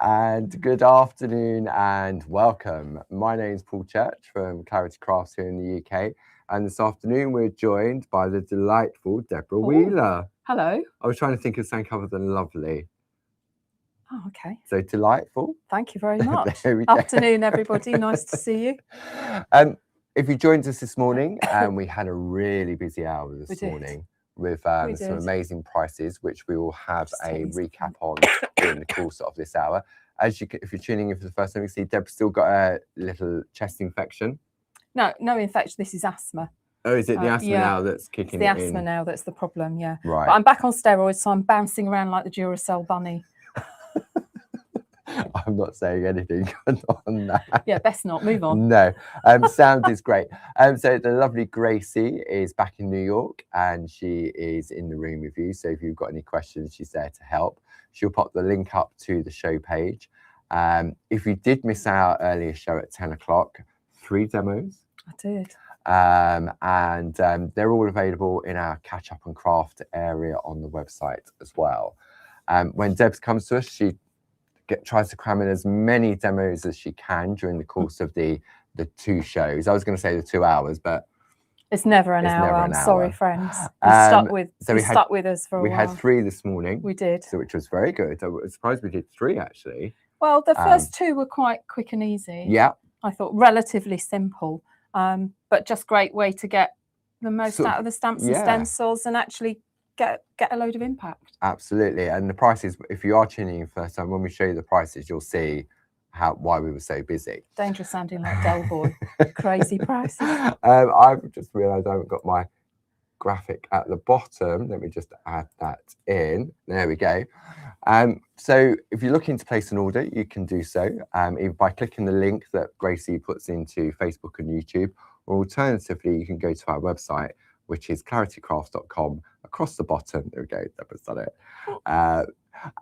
And good afternoon and welcome. My name's Paul Church from Clarity Crafts here in the UK. And this afternoon we're joined by the delightful Deborah Wheeler. Hello. I was trying to think of something other than lovely. Oh, okay. So delightful. Thank you very much. There we go. Afternoon, everybody. Nice to see you. If you joined us this morning, we had a really busy hour this morning with some amazing prices, which we will have a recap on during the course of this hour. If you're tuning in for the first time, you can see Deb's still got a little chest infection. No infection. This is asthma. Oh, is it the asthma now that's kicking in? It's the asthma now that's the problem, yeah. Right. But I'm back on steroids, so I'm bouncing around like the Duracell bunny. I'm not saying anything on that. Yeah, best not. Move on. No. Sound is great. So the lovely Gracie is back in New York and she is in the room with you. So if you've got any questions, she's there to help. She'll pop the link up to the show page. If you did miss our earlier show at 10 o'clock, 3 demos. I did. And they're all available in our catch up and craft area on the website as well. When Debs comes to us, she tries to cram in as many demos as she can during the course of the 2 shows. I was going to say the 2 hours, but it's never an hour. I'm sorry, friends. You stuck with us for a while. We had 3 this morning. We did. Which was very good. I was surprised we did 3 actually. Well, the first 2 were quite quick and easy. Yeah. I thought relatively simple, but just great way to get the most out of the stamps and stencils and actually get a load of impact. Absolutely. And the prices, if you are tuning in first time, when we show you the prices, you'll see why we were so busy. Dangerous sounding like Del Boy. Crazy prices. I've just realised I haven't got my graphic at the bottom. Let me just add that in. There we go. So if you're looking to place an order, you can do so either by clicking the link that Gracie puts into Facebook and YouTube, or alternatively, you can go to our website, which is claritycraft.com. Across the bottom, there we go, Deborah's done it.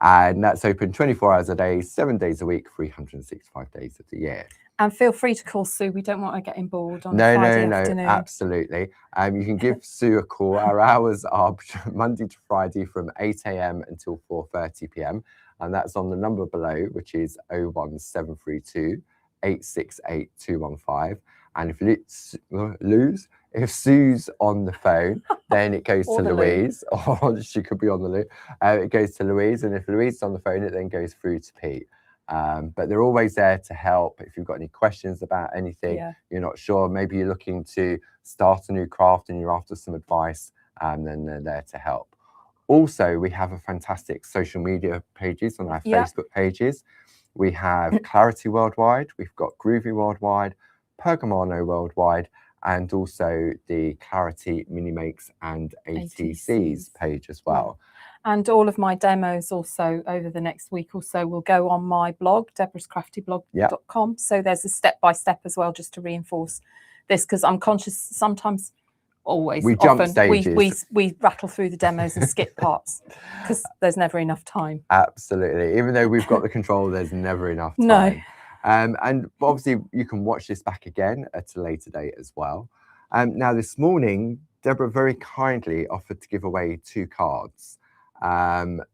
And that's open 24 hours a day, 7 days a week, 365 days of the year. And feel free to call Sue. We don't want her getting bored on Friday afternoon. No, absolutely. You can give Sue a call. Our hours are Monday to Friday from 8 a.m. until 4:30 p.m. And that's on the number below, which is 01732 868 215. And if Sue's on the phone, then it goes to Louise, or she could be on the loo. It goes to Louise, and if Louise is on the phone, it then goes through to Pete. But they're always there to help. If you've got any questions about anything, you're not sure, maybe you're looking to start a new craft and you're after some advice, then they're there to help. Also, we have a fantastic social media pages on our Facebook pages. We have Clarity Worldwide, we've got Groovy Worldwide, Pergamano Worldwide, and also the Clarity Mini Makes and ATCs page as well. And all of my demos also over the next week or so will go on my blog, deborahscraftyblog.com. So there's a step-by-step as well, just to reinforce this, because I'm conscious sometimes, we rattle through the demos and skip parts because there's never enough time. Absolutely. Even though we've got the control, there's never enough time. No. And obviously you can watch this back again at a later date as well. Now this morning, Deborah very kindly offered to give away 2 cards.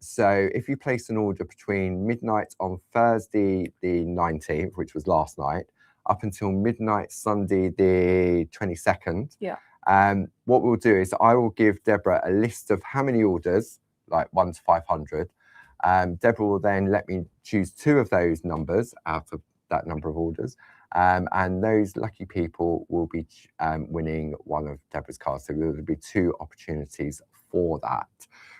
So if you place an order between midnight on Thursday the 19th, which was last night, up until midnight Sunday the 22nd, what we'll do is I will give Deborah a list of how many orders, like 1 to 500. Deborah will then let me choose 2 of those numbers out of that number of orders, and those lucky people will be winning one of Deborah's cards. So there will be 2 opportunities for that.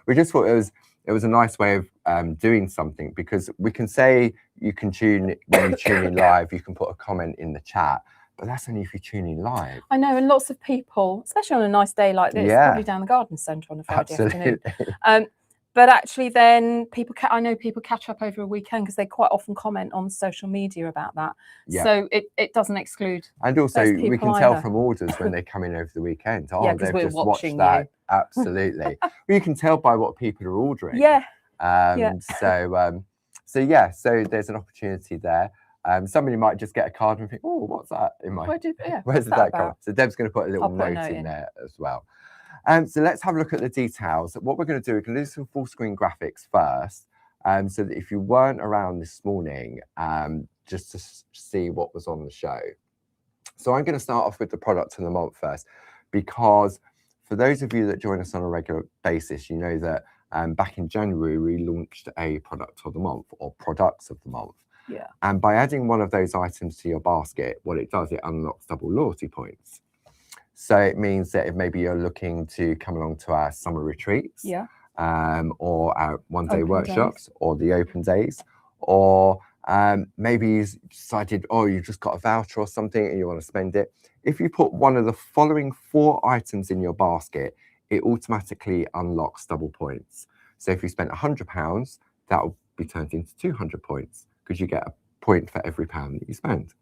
We just thought it was a nice way of doing something, because we can say you can tune when you tune in live, you can put a comment in the chat, but that's only if you tune in live. I know, and lots of people, especially on a nice day like this, probably down the garden centre on a Friday afternoon. But actually then I know people catch up over a weekend because they quite often comment on social media about that. So it doesn't exclude. And also we can tell from orders when they come in over the weekend. Oh, they've just watched that. Absolutely. Well, you can tell by what people are ordering. So there's an opportunity there. Somebody might just get a card and think, oh, what's that in my... Where's that come? So Deb's going to put a little note in there as well. So let's have a look at the details. What we're going to do, we're going to do some full screen graphics first. so that if you weren't around this morning, just to see what was on the show. So I'm going to start off with the product of the month first, because for those of you that join us on a regular basis, you know that back in January, we launched a product of the month, or products of the month. Yeah. And by adding one of those items to your basket, what it does, it unlocks double loyalty points. So it means that if maybe you're looking to come along to our summer retreats, Yeah. Or our one-day Open workshops, days. or the open days, or maybe you decided, oh, you've just got a voucher or something and you want to spend it. If you put one of the following 4 items in your basket, it automatically unlocks double points. So if you spent £100, that will be turned into 200 points, because you get a point for every £1 that you spend.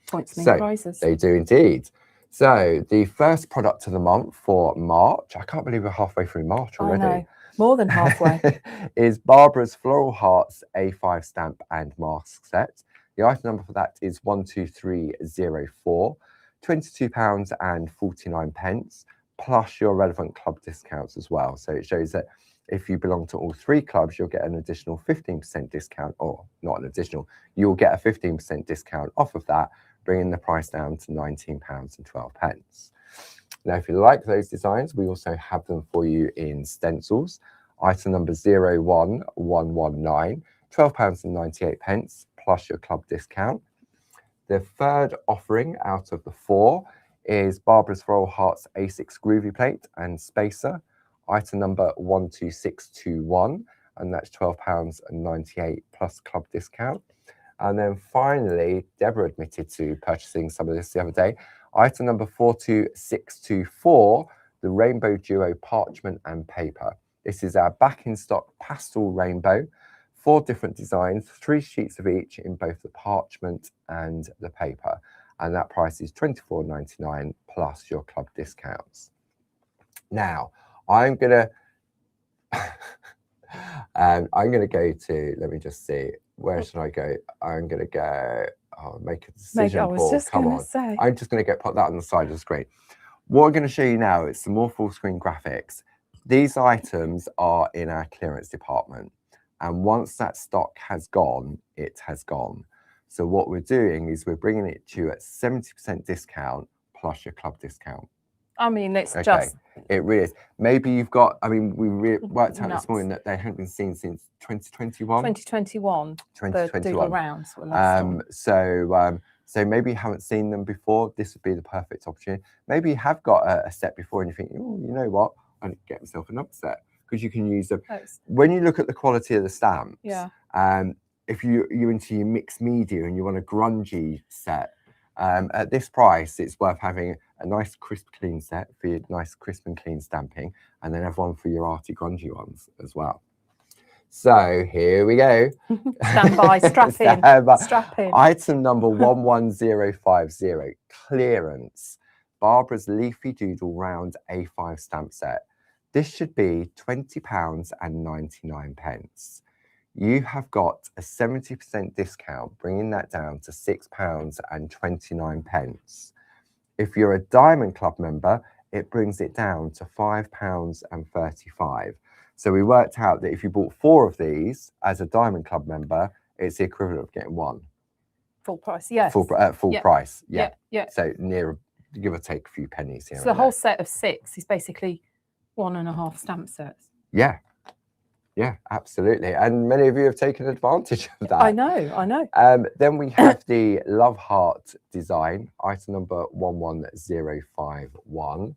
Points mean So prizes. they do indeed. So the first product of the month for March, I can't believe we're halfway through March already. I know, more than halfway. Is Barbara's Floral Hearts A5 stamp and mask set. The item number for that is 12304, £22.49, plus your relevant club discounts as well. So it shows that if you belong to all 3 clubs, you'll get an additional 15% discount, or not an additional, you'll get a 15% discount off of that, bringing the price down to £19.12. Now, if you like those designs, we also have them for you in stencils. Item number 01119, £12.98, plus your club discount. The third offering out of the 4 is Barbara's Floral Hearts A6 Groovy Plate and Spacer. Item number 12621, and that's £12.98 plus club discount. And then finally, Deborah admitted to purchasing some of this the other day. Item number 42624, the Rainbow Duo Parchment and Paper. This is our back in stock pastel rainbow, 4 different designs, 3 sheets of each in both the parchment and the paper. And that price is £24.99 plus your club discounts. Now, I'm gonna go to, let me just see, where should I go? I'm gonna go, make a decision. I was just come gonna on. say. I'm just gonna put that on the side of the screen. What I'm gonna show you now is some more full screen graphics. These items are in our clearance department. And once that stock has gone, it has gone. So what we're doing is we're bringing it to you at 70% discount plus your club discount. I mean, it's just... It really is. Maybe you've got, I mean, we worked out nuts. this morning that they hadn't been seen since 2021. 2021. 2021. The doodle rounds were last on. So maybe you haven't seen them before. This would be the perfect opportunity. Maybe you have got a set before and you think, oh, you know what? I need to get myself another set, because you can use them. When you look at the quality of the stamps, if you're into your mixed media and you want a grungy set, at this price, it's worth having a nice crisp clean set for your nice crisp and clean stamping, and then have one for your arty grungy ones as well. So here we go. Stand by, strap in, strap in. Item number 11050, clearance. Barbara's Leafy Doodle Round A5 stamp set. This should be £20.99. You have got a 70% discount, bringing that down to £6.29. If you're a Diamond Club member, it brings it down to £5.35. So we worked out that if you bought 4 of these as a Diamond Club member, it's the equivalent of getting 1. Full price, yes. Full price, yeah. Yeah. So near, give or take a few pennies here. So the whole set of 6 is basically 1.5 stamp sets. Yeah. Yeah, absolutely. And many of you have taken advantage of that. I know. Then we have the Love Heart design, item number 11051.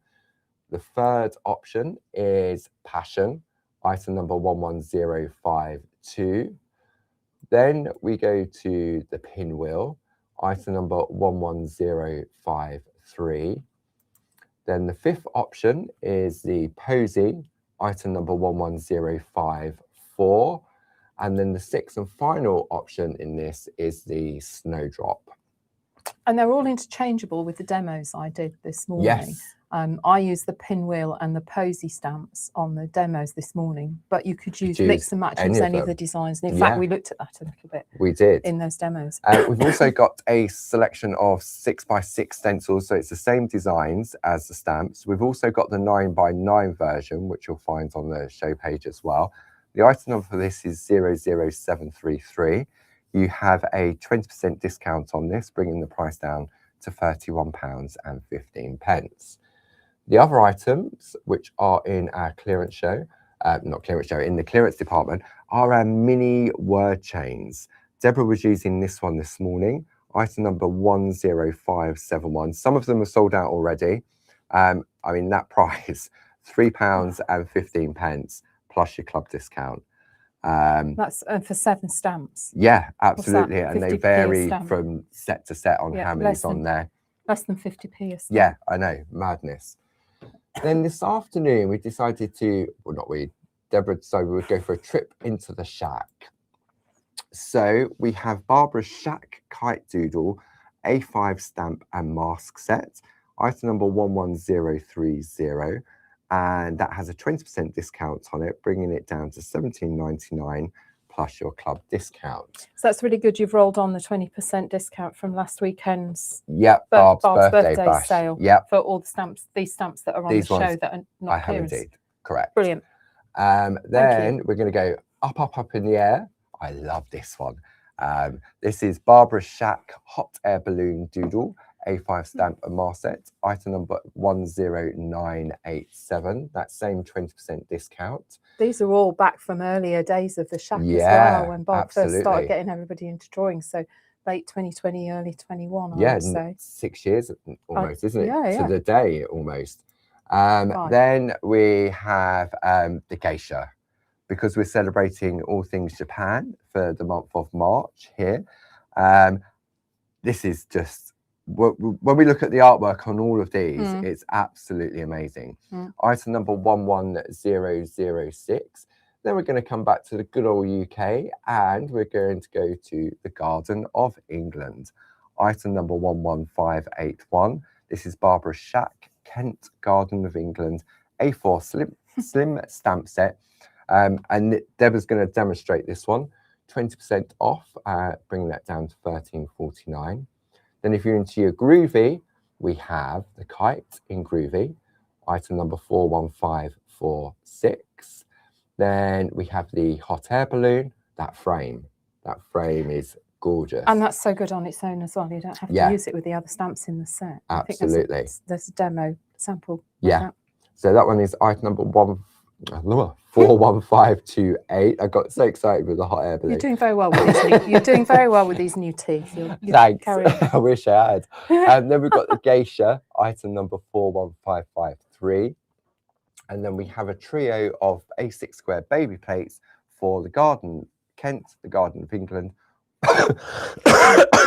The third option is Passion, item number 11052. Then we go to the Pinwheel, item number 11053. Then the 5th option is the Posy, item number 11054. And then the 6th and final option in this is the Snowdrop. And they're all interchangeable with the demos I did this morning. Yes. I used the Pinwheel and the Posy stamps on the demos this morning, but you could use mix and match with any of the designs. And in fact, we looked at that a little bit. We did. In those demos. We've also got a selection of 6x6 stencils, so it's the same designs as the stamps. We've also got the 9x9 version, which you'll find on the show page as well. The item number for this is 00733. You have a 20% discount on this, bringing the price down to £31.15. The other items, which are in our clearance show, not clearance show, in the clearance department, are our mini word chains. Deborah was using this one this morning, item number 10571. Some of them are sold out already. I mean, that price, £3.15 plus your club discount. That's for 7 stamps. Yeah, absolutely. And they 50p vary stamp. from set to set on how many's on there. Less than 50p a stamp. Yeah, I know, madness. Then this afternoon, we decided to, well, not we, Deborah decided we would go for a trip into the shack. So we have Barbara's Shack Kite Doodle, A5 stamp and mask set, item number 11030, and that has a 20% discount on it, bringing it down to £17.99 plus your club discount. So that's really good. You've rolled on the 20% discount from last weekend's Barb's birthday sale for all the stamps, these stamps that are on the show that are not clearance. Indeed, correct. Brilliant. Then we're going to go up in the air. I love this one. This is Barbara's Shack Hot Air Balloon Doodle, A5 stamp and mask set, item number 10987. That same 20% discount. These are all back from earlier days of the shack as well, when Barb first started getting everybody into drawing. So late 2020, early 21, I would say. 6 years almost, isn't it? Yeah. To the day almost. Then we have the geisha, because we're celebrating all things Japan for the month of March here. This is just, when we look at the artwork on all of these, it's absolutely amazing. Item number 11006. Then we're going to come back to the good old UK, and we're going to go to the Garden of England. Item number 11581. This is Barbara's Shack, Kent, Garden of England, A4 slim stamp set. And Deborah's going to demonstrate this one. 20% off, bringing that down to £13.49. Then if you're into your groovy, we have the kite in groovy, item number 41546. Then we have the hot air balloon, that frame. That frame is gorgeous. And that's so good on its own as well. You don't have to use it with the other stamps in the set. Absolutely. I think there's a demo sample. Yeah. So that one is item number 41528. I got so excited with the hot air balloon. You're doing very well with these you're doing very well with these new teeth. Thanks. I wish I had. Then we've got the geisha, item number 41553. And then we have a trio of A6 square baby plates for the Garden Kent, the Garden of England.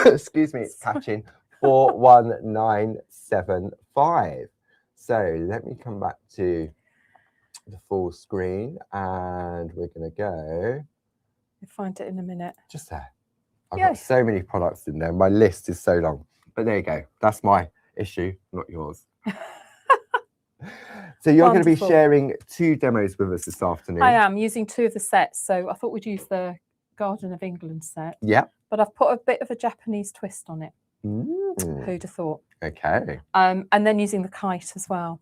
Excuse me, it's catching. 41975. So let me come back to the full screen, and we're going to go. You'll find it in a minute. Just there. I've got so many products in there. My list is so long. But there you go. That's my issue, not yours. So you're going to be sharing 2 demos with us this afternoon. I am using 2 of the sets. So I thought we'd use the Garden of England set. Yeah. But I've put a bit of a Japanese twist on it. Who'd have thought? Okay. And then using the kite as well.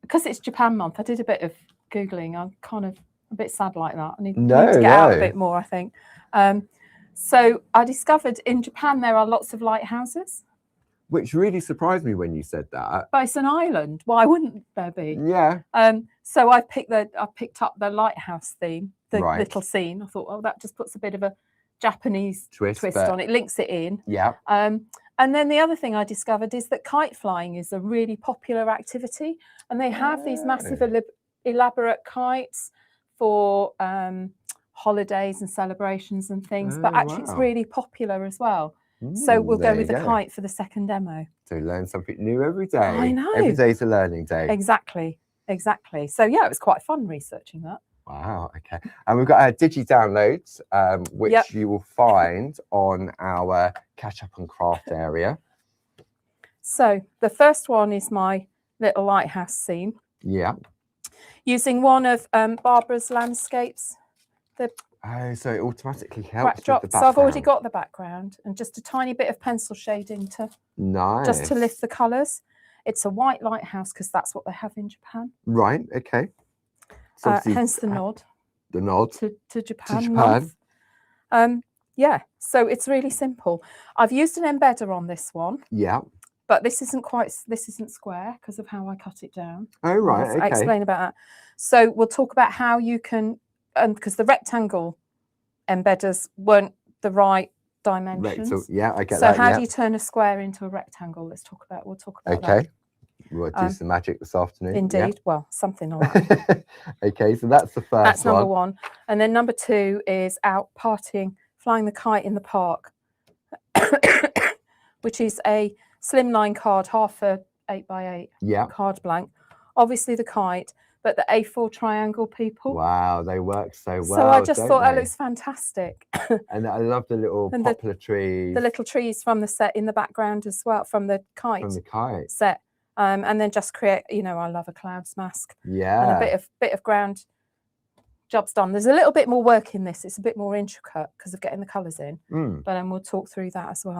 Because it's Japan month, I did a bit of Googling. I'm kind of a bit sad like that. I need to get out a bit more, I think. So I discovered in Japan there are lots of lighthouses. Which really surprised me when you said that. But it's an island. Why wouldn't there be? Yeah. So I picked up the lighthouse theme, the little scene. I thought, oh, that just puts a bit of a Japanese twist on it, links it in. Yeah. And then the other thing I discovered is that kite flying is a really popular activity, and they have these massive elaborate kites for holidays and celebrations and things. But actually, it's really popular as well. So we'll go with the kite for the second demo. So learn something new every day. I know. Every day's a learning day. Exactly. So yeah, it was quite fun researching that. Wow. Okay. And we've got our digi downloads, which you will find on our catch up and craft area. So the first one is my little lighthouse scene. Yeah. Using one of Barbara's landscapes. So it automatically helps with the background. So I've already got the background and just a tiny bit of pencil shading to just to lift the colours. It's a white lighthouse because that's what they have in Japan. Right. Okay. So hence the nod. the nod to Japan month. Yeah, so it's really simple. I've used an embedder on this one. Yeah. But this isn't square because of how I cut it down. Oh, right. Okay. I'll explain about that. So we'll talk about how you can, because the rectangle embedders weren't the right dimensions. Yeah, I get so that. So how do you turn a square into a rectangle? We'll talk about that. Okay. We'll do some magic this afternoon. Indeed. Yeah. Well, something like that. Okay, so that's the first one. That's number one. And then number two is out partying, flying the kite in the park, which is a slimline card, half a 8x8 card blank. Obviously the kite, but the A4 triangle people. Wow, they work so well. So I just thought that looks fantastic. And I love the little poplar trees. The little trees from the set in the background as well, from the kite. Set. And then just create, I love a clouds mask. Yeah. And a bit of ground. Job's done. There's a little bit more work in this. It's a bit more intricate because of getting the colours in. But then we'll talk through that as well.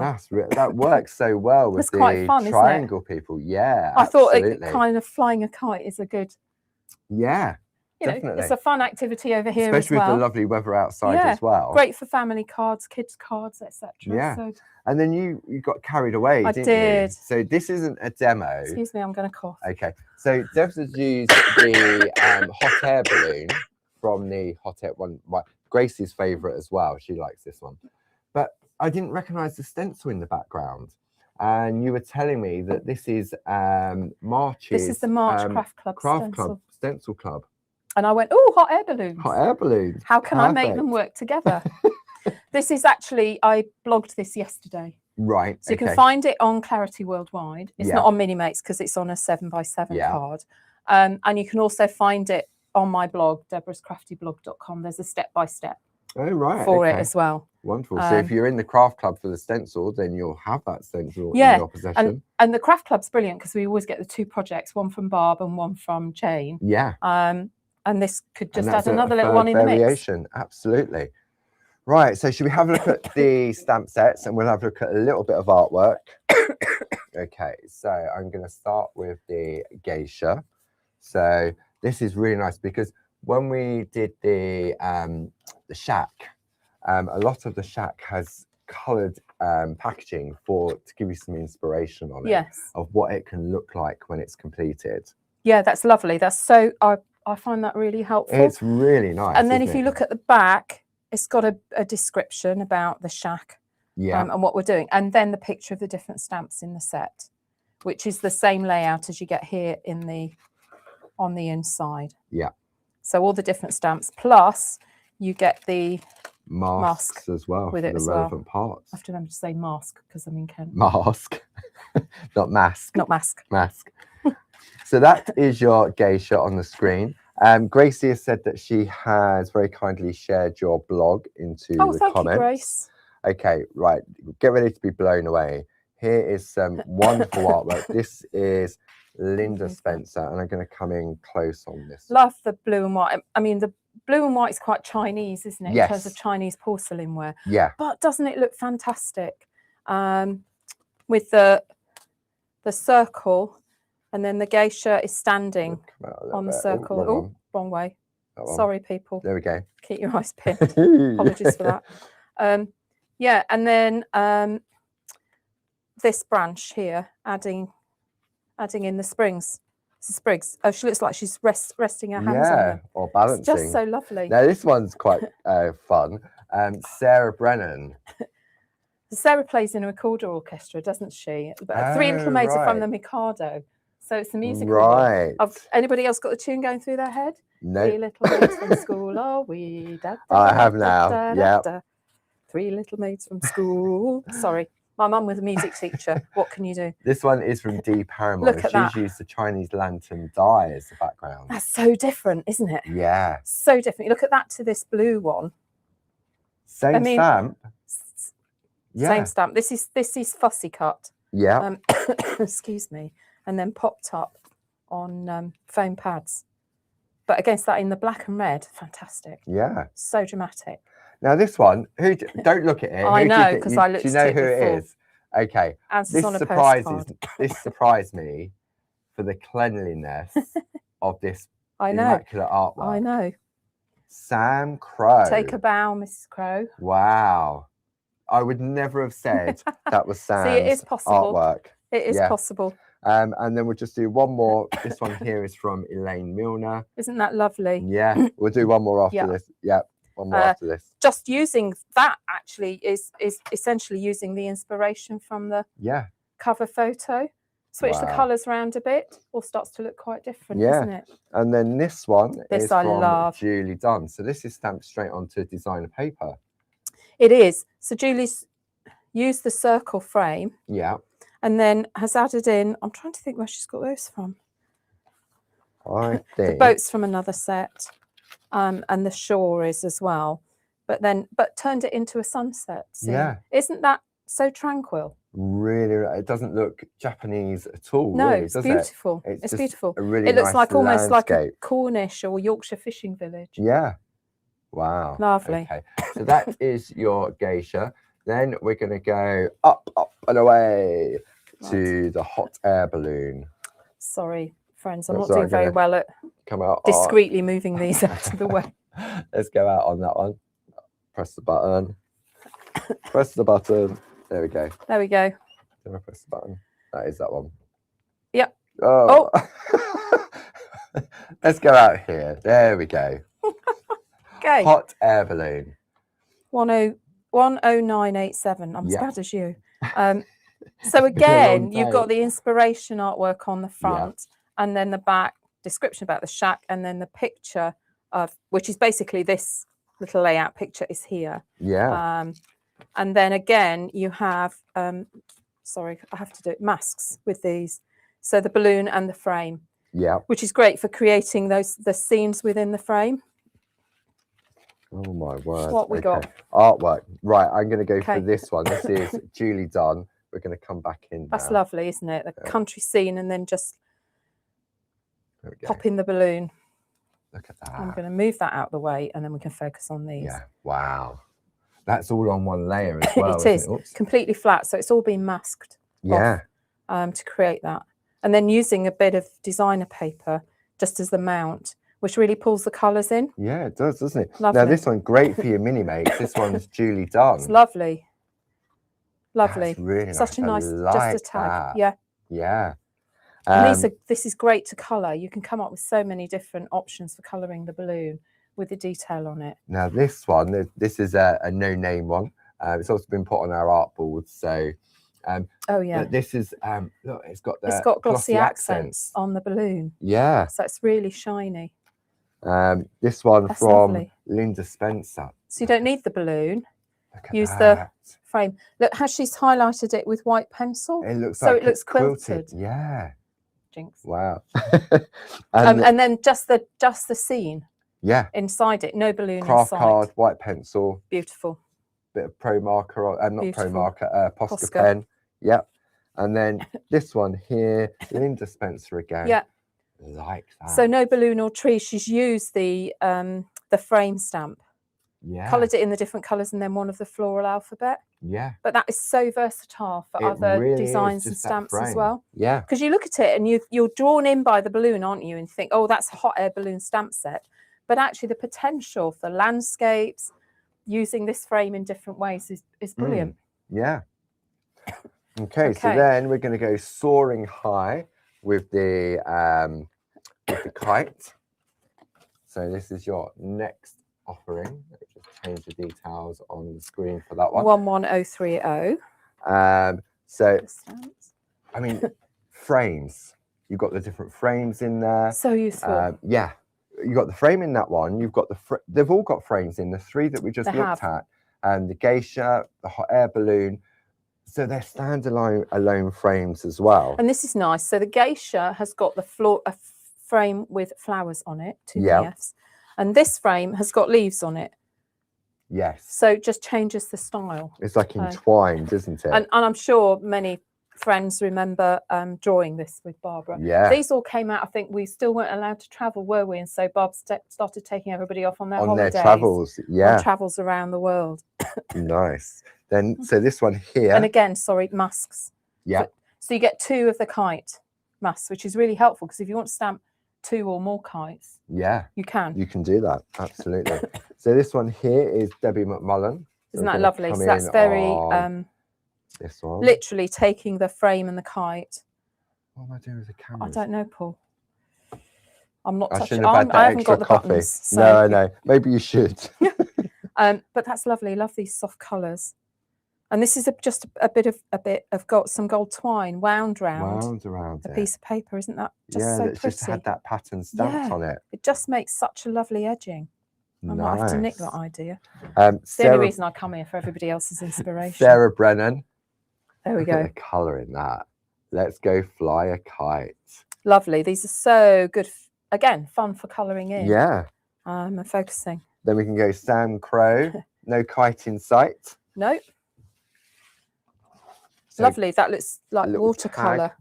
That works so well with the quite fun, triangle people. Yeah, I thought kind of flying a kite is a good. Yeah, definitely. It's a fun activity over here, especially as well. with the lovely weather outside as well. Great for family cards, kids cards, etc. Yeah. So, and then you got carried away, didn't you? So this isn't a demo. Excuse me, I'm going to cough. Okay. So Deb's used the hot air balloon from the hot air one. Gracie's favourite as well. She likes this one. But I didn't recognise the stencil in the background. And you were telling me that this is March's. This is the March Craft Club stencil club. And I went, oh, hot air balloons. Hot air balloons. How can I make them work together? This is actually, I blogged this yesterday. Right. So you can find it on Clarity Worldwide. It's not on Minimates because it's on a 7x7 card. And you can also find it on my blog, deborahscraftyblog.com. There's a step-by-step for it as well. Wonderful. So if you're in the craft club for the stencil, then you'll have that stencil in your possession. And the craft club's brilliant because we always get the two projects, one from Barb and one from Jane. Yeah. And this could just add another little one in the mix. Absolutely. Right. So should we have a look at the stamp sets and we'll have a look at a little bit of artwork. Okay. So I'm going to start with the geisha. So this is really nice because when we did the shack, a lot of the shack has coloured packaging to give you some inspiration on it of what it can look like when it's completed. Yeah, that's lovely. That's so I find that really helpful. It's really nice. And then if you look at the back, it's got a description about the shack and what we're doing, and then the picture of the different stamps in the set, which is the same layout as you get here on the inside. Yeah. So all the different stamps, plus you get the masks as well with for it the relevant parts. I have to remember to say mask because I'm in Kent. Mask, not mask. Not mask. Mask. So that is your geisha on the screen. Gracie has said that she has very kindly shared your blog into the comments. Thank you, Grace. Okay, right. Get ready to be blown away. Here is some wonderful artwork. This is Linda Spencer, and I'm going to come in close on this. Love the blue and white. I mean, the blue and white is quite Chinese, isn't it? Yes. In terms of Chinese porcelain ware. Yeah. But doesn't it look fantastic? With the circle, and then the geisha is standing on the circle. Oh, wrong way. Sorry, people. There we go. Keep your eyes pinned. Apologies for that. Yeah, and then this branch here, adding in the sprigs. Oh, she looks like she's resting her hands on them. Or balancing. It's just so lovely. Now this one's quite fun. Sarah Brennan. Sarah plays in a recorder orchestra, doesn't she? Three Little Maids are from the Mikado. So it's a musical. Right. Anybody else got the tune going through their head? No. Three little maids from school are we? I have now. Yeah. Three little maids from school. Sorry. My mum was a music teacher. What can you do? This one is from Dee Paramore. Look at that. She's used the Chinese lantern die as the background. That's so different, isn't it? Yeah. So different. Look at that to this blue one. Same stamp. Yeah. Same stamp. This is fussy cut. Yeah. Excuse me. And then popped up on foam pads. But against that in the black and red, fantastic. Yeah. So dramatic. Now this one, don't look at it. I know, because I looked at it. Do you know who it is? Okay. This surprised me for the cleanliness of this immaculate artwork. I know. Sam Crow. Take a bow, Mrs. Crow. Wow. I would never have said that was Sam's See, it is possible. artwork. It is possible. And then we'll just do one more. This one here is from Elaine Milner. Isn't that lovely? Yeah, we'll do one more after this. Yeah, one more after this. Just using that actually is essentially using the inspiration from the cover photo. Switch the colours around a bit, all starts to look quite different, isn't it? And then this one is I from love. Julie Dunn. So this is stamped straight onto designer paper. It is. So Julie's used the circle frame. Yeah. And then has added in, I'm trying to think where she's got those from. I think. The boat's from another set. And the shore is as well. But turned it into a sunset scene. Yeah. Isn't that so tranquil? Really, it doesn't look Japanese at all. No, really, it's beautiful. It? It's beautiful. A really it looks nice like almost like landscape. a Cornish or Yorkshire fishing village. Yeah. Wow. Lovely. Okay. So that is your geisha. Then we're going to go up and away to the hot air balloon. Sorry, friends, I'm not doing very well at discreetly moving these out of the way. Let's go out on that one. Press the button. Press the button. There we go. There we go. Did I press the button? That is that one. Yep. Oh. Let's go out here. There we go. Okay. Hot air balloon. 10987. I'm as bad as you. So again, you've got the inspiration artwork on the front, and then the back description about the shack, and then the picture of, which is basically this little layout picture is here. Yeah. And then again, you have, sorry, I have to do it, masks with these. So the balloon and the frame. Yeah. Which is great for creating the scenes within the frame. Oh my word. What we got? Artwork. Right, I'm going to go for this one. This is Julie Dunn. We're going to come back in. That's lovely, isn't it? The country scene, and then just pop in the balloon. Look at that. I'm going to move that out of the way, and then we can focus on these. Yeah. Wow. That's all on one layer as well. It is completely flat, so it's all been masked. Yeah. To create that, and then using a bit of designer paper just as the mount, which really pulls the colours in. Yeah, it does, doesn't it? Lovely. Now this one, great for your mini makes. This one's Julie Dunn. It's lovely. Lovely. That's really Such nice. a nice, just a tag. That. Yeah. Yeah. And this is great to colour. You can come up with so many different options for colouring the balloon with the detail on it. Now this one, this is a no-name one. It's also been put on our art board. So, oh yeah, this is look, it's got glossy accents on the balloon. Yeah, so it's really shiny. This one That's from lovely. Linda Spencer. So you don't need the balloon. Use the frame. Look how she's highlighted it with white pencil. It looks so like it looks quilted. Yeah. Jinx. Wow. and then just the scene. Yeah. Inside it, no balloon Craft inside. card, white pencil. Beautiful. Bit of pro marker, not Beautiful. pro marker, Posca pen. Yep. And then this one here, Linda Spencer again. Yeah. Like that. So no balloon or tree. She's used the frame stamp. Yeah. Coloured it in the different colours, and then one of the floral alphabet. Yeah. But that is so versatile for other really designs and stamps as well. Yeah. Because you look at it and you're drawn in by the balloon, aren't you? And think, oh, that's a hot air balloon stamp set. But actually the potential for landscapes using this frame in different ways is brilliant. Yeah. Okay, so then we're going to go soaring high with the kite. So this is your next offering. Let me just change the details on the screen for that one. 11030. So, I mean, frames. You've got the different frames in there. So useful. Yeah. You've got the frame in that one. You've got they've all got frames in the three that we just looked at. And the geisha, the hot air balloon. So they're standalone frames as well. And this is nice. So the geisha has got a frame with flowers on it, 2 PFs. And this frame has got leaves on it. Yes. So it just changes the style. It's like entwined, isn't it? And I'm sure many friends remember drawing this with Barbara. Yeah. These all came out, I think we still weren't allowed to travel, were we? And so Bob started taking everybody off on their holidays. On their travels, yeah. On travels around the world. Nice. Then, so this one here. And again, sorry, masks. Yeah. So you get 2 of the kite masks, which is really helpful because if you want to stamp 2 or more kites. Yeah, you can do that, absolutely. So this one here is Debbie McMullen. Isn't that lovely? So that's very this one, literally taking the frame and the kite. What am I doing with the camera? I don't know, Paul. I'm not touching. I haven't got the coffee. buttons. So. No, I know. Maybe you should. But that's lovely. Love these soft colours. And this is just a bit of some gold twine wound around a piece of paper. Isn't that just so pretty? Just had that pattern stamped on it. It just makes such a lovely edging. I might have to nick that idea. It's the only reason I come here, for everybody else's inspiration. Sarah Brennan. There we go. Look at the colour in that. Let's go fly a kite. Lovely. These are so good. Again, fun for colouring in. Yeah. And focusing. Then we can go Sam Crow. No kite in sight. Nope. So lovely. That looks like watercolour.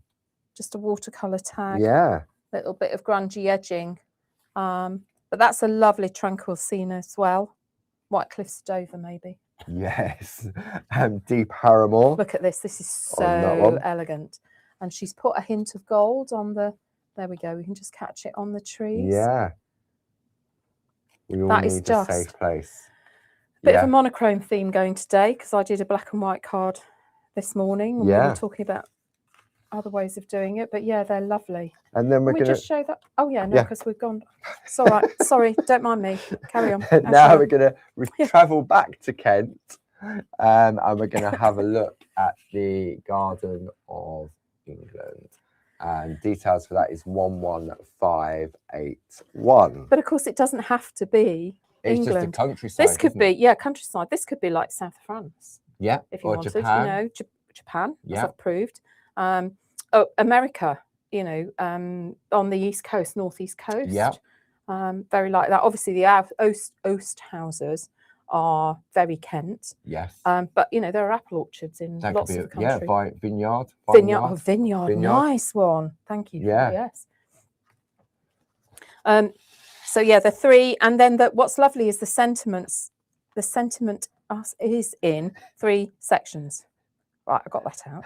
Just a watercolour tag. Yeah. Little bit of grungy edging. But that's a lovely tranquil scene as well. White Cliffs of Dover, maybe. Yes. Deep Harramore. Look at this. This is so elegant. And she's put a hint of gold on the... There we go. We can just catch it on the trees. Yeah. We all need a safe place. Bit of a monochrome theme going today, because I did a black and white card this morning. And we were talking about other ways of doing it. But yeah, they're lovely. And then we're going to just show that. Oh yeah, no, because we've gone. It's all right. Sorry, don't mind me. Carry on. Now we're going to travel back to Kent, and we're going to have a look at the Garden of England. And details for that is 11581. But of course, it doesn't have to be England. It's just the countryside. This could be, countryside. This could be like South of France. Yeah, if you wanted, Japan. Japan, as I've proved. America, on the East Coast, Northeast Coast. Yeah. Very like that. Obviously, the Oast houses are very Kent. Yes. But there are apple orchards in lots of the country. Yeah, vineyard. Vineyard. Nice one. Thank you. Yeah. Yes. So yeah, the 3, and then what's lovely is the sentiments. The sentiment is in 3 sections. Right, I got that out.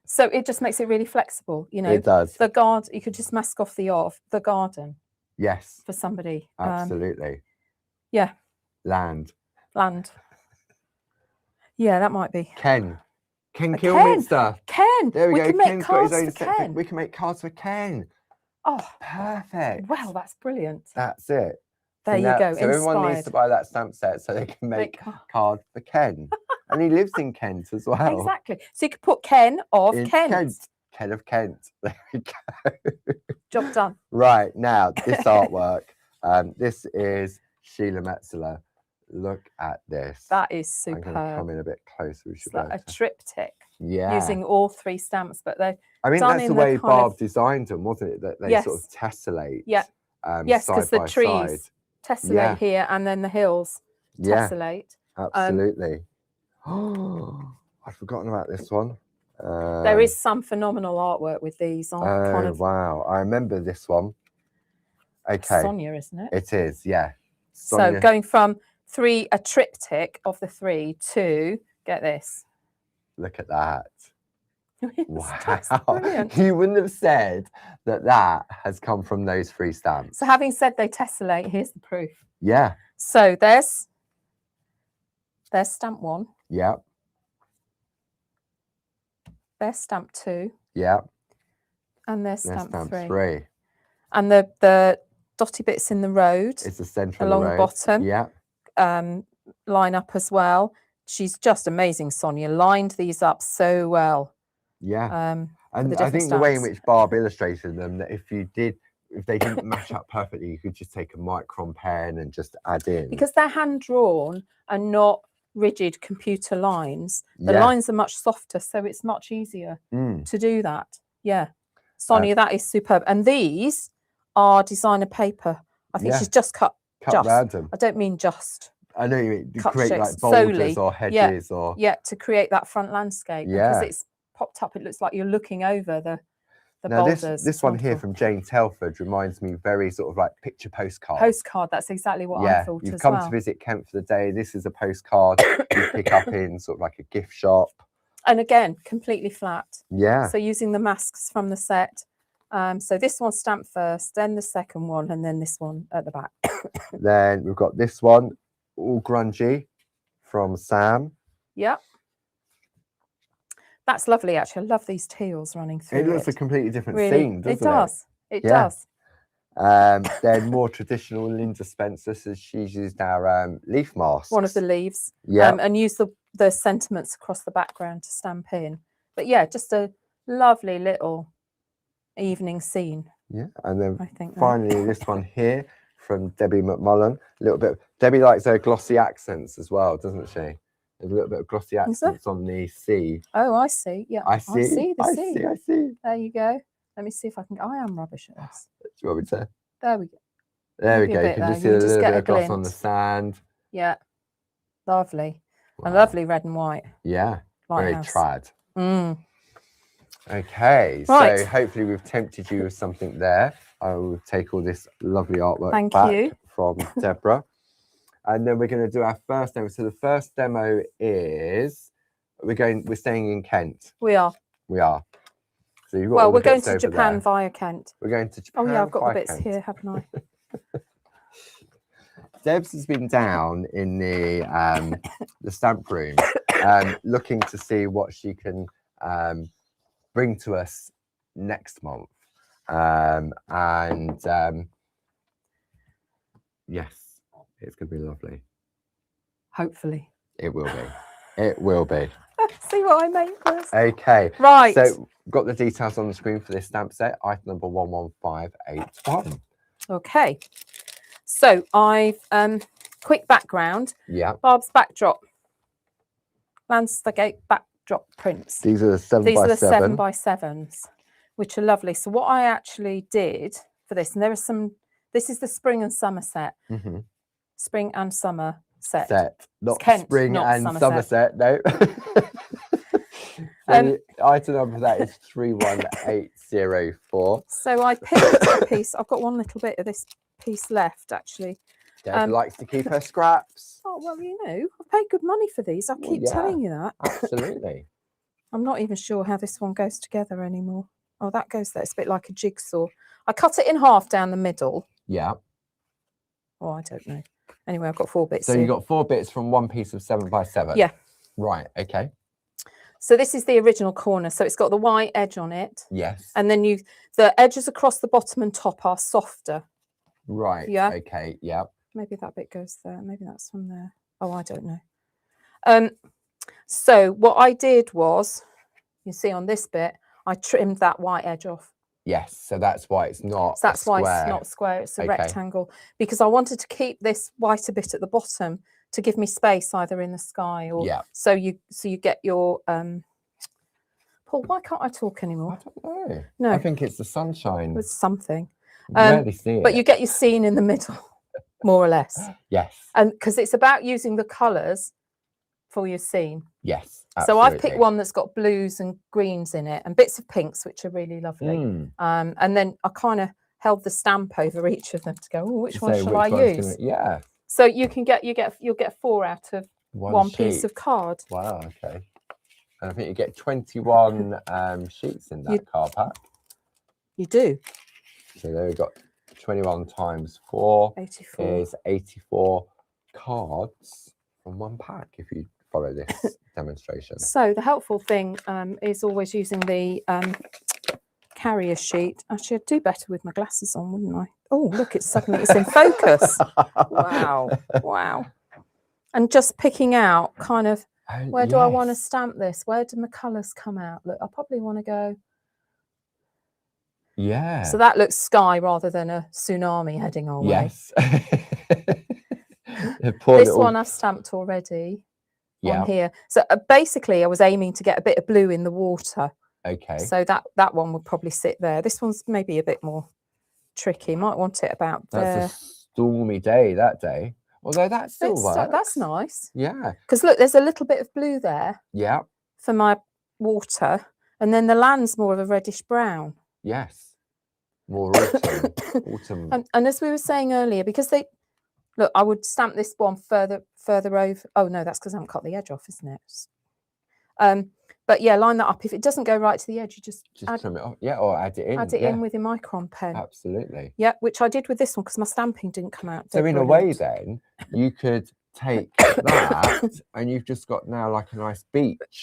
So it just makes it really flexible. It does. The garden, you could just mask off the garden. Yes. For somebody. Absolutely. Yeah. Land. Yeah, that might be. Ken Kilminster. Ken. There we go. Can make cards for Ken. We can make cards for Ken. Oh, perfect. Well, that's brilliant. That's it. There you go. So everyone needs to buy that stamp set so they can make card for Ken. And he lives in Kent as well. Exactly. So you could put Ken of Kent. Ken of Kent. There we go. Job done. Right, now, this artwork. This is Sheila Metzeler. Look at this. That is superb. I'm going to come in a bit closer. It's like a triptych. Yeah. Using all 3 stamps, but they're that's the way Barb designed them, wasn't it? That they sort of tessellate. Yeah. Yes, because the trees side. Tessellate here, and then the hills tessellate. Absolutely. Oh, I've forgotten about this one. There is some phenomenal artwork with these. Wow. I remember this one. Okay. Sonia, isn't it? It is, yeah. Sonia. So going from a triptych of the 3 to, get this. Look at that. Wow. You wouldn't have said that has come from those 3 stamps. So having said they tessellate, here's the proof. Yeah. So there's stamp 1. Yeah. There's stamp 2. Yeah. And there's stamp 3. 3. And the dotty bits in the road. It's the centre along the bottom. Yeah. Line up as well. She's just amazing, Sonia. Lined these up so well. Yeah. And I think the way in which Barb illustrated them, that if they didn't match up perfectly, you could just take a micron pen and just add in. Because they're hand drawn and not rigid computer lines. The lines are much softer, so it's much easier to do that. Yeah. Sonia, that is superb. And these are designer paper. I think she's just cut random. I don't mean just. I know you mean to create like boulders solely, or hedges or to create that front landscape. Because it's popped up, it looks like you're looking over the now boulders. This one here from Jane Telford reminds me very sort of like picture postcard. That's exactly what I thought. You've come to visit Kent for the day. This is a postcard you pick up in sort of like a gift shop. And again, completely flat. Yeah. So using the masks from the set, So this one's stamped first, then the second one, and then this one at the back. Then we've got this one, all grungy, from Sam. Yep. That's lovely, actually. I love these teals running through it. It looks a completely different really, scene, doesn't it? It does. It does. Then more traditional Linda Spencer, so she's used our leaf masks. One of the leaves. Yeah. And used the sentiments across the background to stamp in. But yeah, just a lovely little evening scene. Yeah. And then I think finally this one here from Debbie McMullen. A little bit. Debbie likes her glossy accents as well, doesn't she? There's a little bit of glossy accents on the C. Oh, I see. Yeah. I see. I see the I C. see. I see. There you go. Let me see if I can. I am rubbish at this. Do you want me to? There we go. There we Maybe go. a You bit can just see there. a You just little get bit a of gloss on the glint. sand. Yeah. Lovely. Wow. A lovely red and white. Yeah. Very Lighthouse. trad. Mm. Okay. Right. So hopefully we've tempted you with something there. I will take all this lovely artwork Thank back you. from Deborah. And then we're going to do our first demo. So the first demo is we're staying in Kent. We are. We are. So you've got Well, all the we're going bits to over Japan there. via Kent. We're going to Japan. Oh yeah, I've got the via bits Kent. here, haven't I? Debs has been down in the stamp room, looking to see what she can bring to us next month. Yes, it's going to be lovely. Hopefully. It will be. It will be. See what I make first. Okay. Right. So got the details on the screen for this stamp set, item number 11581. Okay. So I've quick background. Yeah. Barb's backdrop. Landscape backdrop prints. These are the 7x7. These are the 7x7s, which are lovely. So what I actually did for this, and there are some. This is the spring and summer set. Mm-hmm. Spring and summer set. Not Kent, spring not and Somerset, no. So item number for that is 31804. So I picked a piece. I've got one little bit of this piece left, actually. Deb likes to keep her scraps. Oh, well, you know, I've paid good money for these. I keep telling you that. Absolutely. I'm not even sure how this one goes together anymore. Oh, that goes there. It's a bit like a jigsaw. I cut it in half down the middle. Yeah. Oh, I don't know. Anyway, I've got 4 bits. So you got 4 bits from one piece of 7x7? Yeah. Right, okay. So this is the original corner. So it's got the white edge on it. Yes. And then the edges across the bottom and top are softer. Right. Yeah. Okay, yeah. Maybe that bit goes there. Maybe that's from there. Oh, I don't know. So what I did was, you see on this bit, I trimmed that white edge off. Yes, so that's why it's not So that's why square. it's not square, it's a rectangle. Because I wanted to keep this whiter bit at the bottom to give me space either in the sky or so you get your Paul, why can't I talk anymore? I don't know. No. I think it's the sunshine. With something. Rarely see it. But you get your scene in the middle, more or less. Yes. And because it's about using the colours for your scene. Yes. So absolutely. I've picked one that's got blues and greens in it and bits of pinks, which are really lovely. And then I kind of held the stamp over each of them to go, oh, which one shall I use? Yeah. So you'll get 4 out of one piece of card. Wow, okay. And I think you get 21 sheets in that card pack. You do. So there we've got 21 times 4 84. is 84 cards from one pack if you follow this demonstration. So the helpful thing is always using the carrier sheet. Actually, I'd do better with my glasses on, wouldn't I? Oh, look, it's in focus. Wow. And just picking out kind of, where do I want to stamp this? Where do my colours come out? Look, I probably want to go. Yeah. So that looks sky rather than a tsunami heading our way. Yes. This one I've stamped already on here. So basically I was aiming to get a bit of blue in the water. Okay. So that one would probably sit there. This one's maybe a bit more tricky. Might want it about there. That's a stormy day that day. Although that still works. That's nice. Yeah. Because look, there's a little bit of blue there. Yeah. For my water. And then the land's more of a reddish brown. Yes. More autumn. And as we were saying earlier, because look, I would stamp this one further over. Oh no, that's because I haven't cut the edge off, isn't it? But yeah, line that up. If it doesn't go right to the edge, you just trim it off. Yeah, or add it in. Add it in with your micron pen. Absolutely. Yeah, which I did with this one because my stamping didn't come out. So in a way, then you could take that, and you've just got now like a nice beach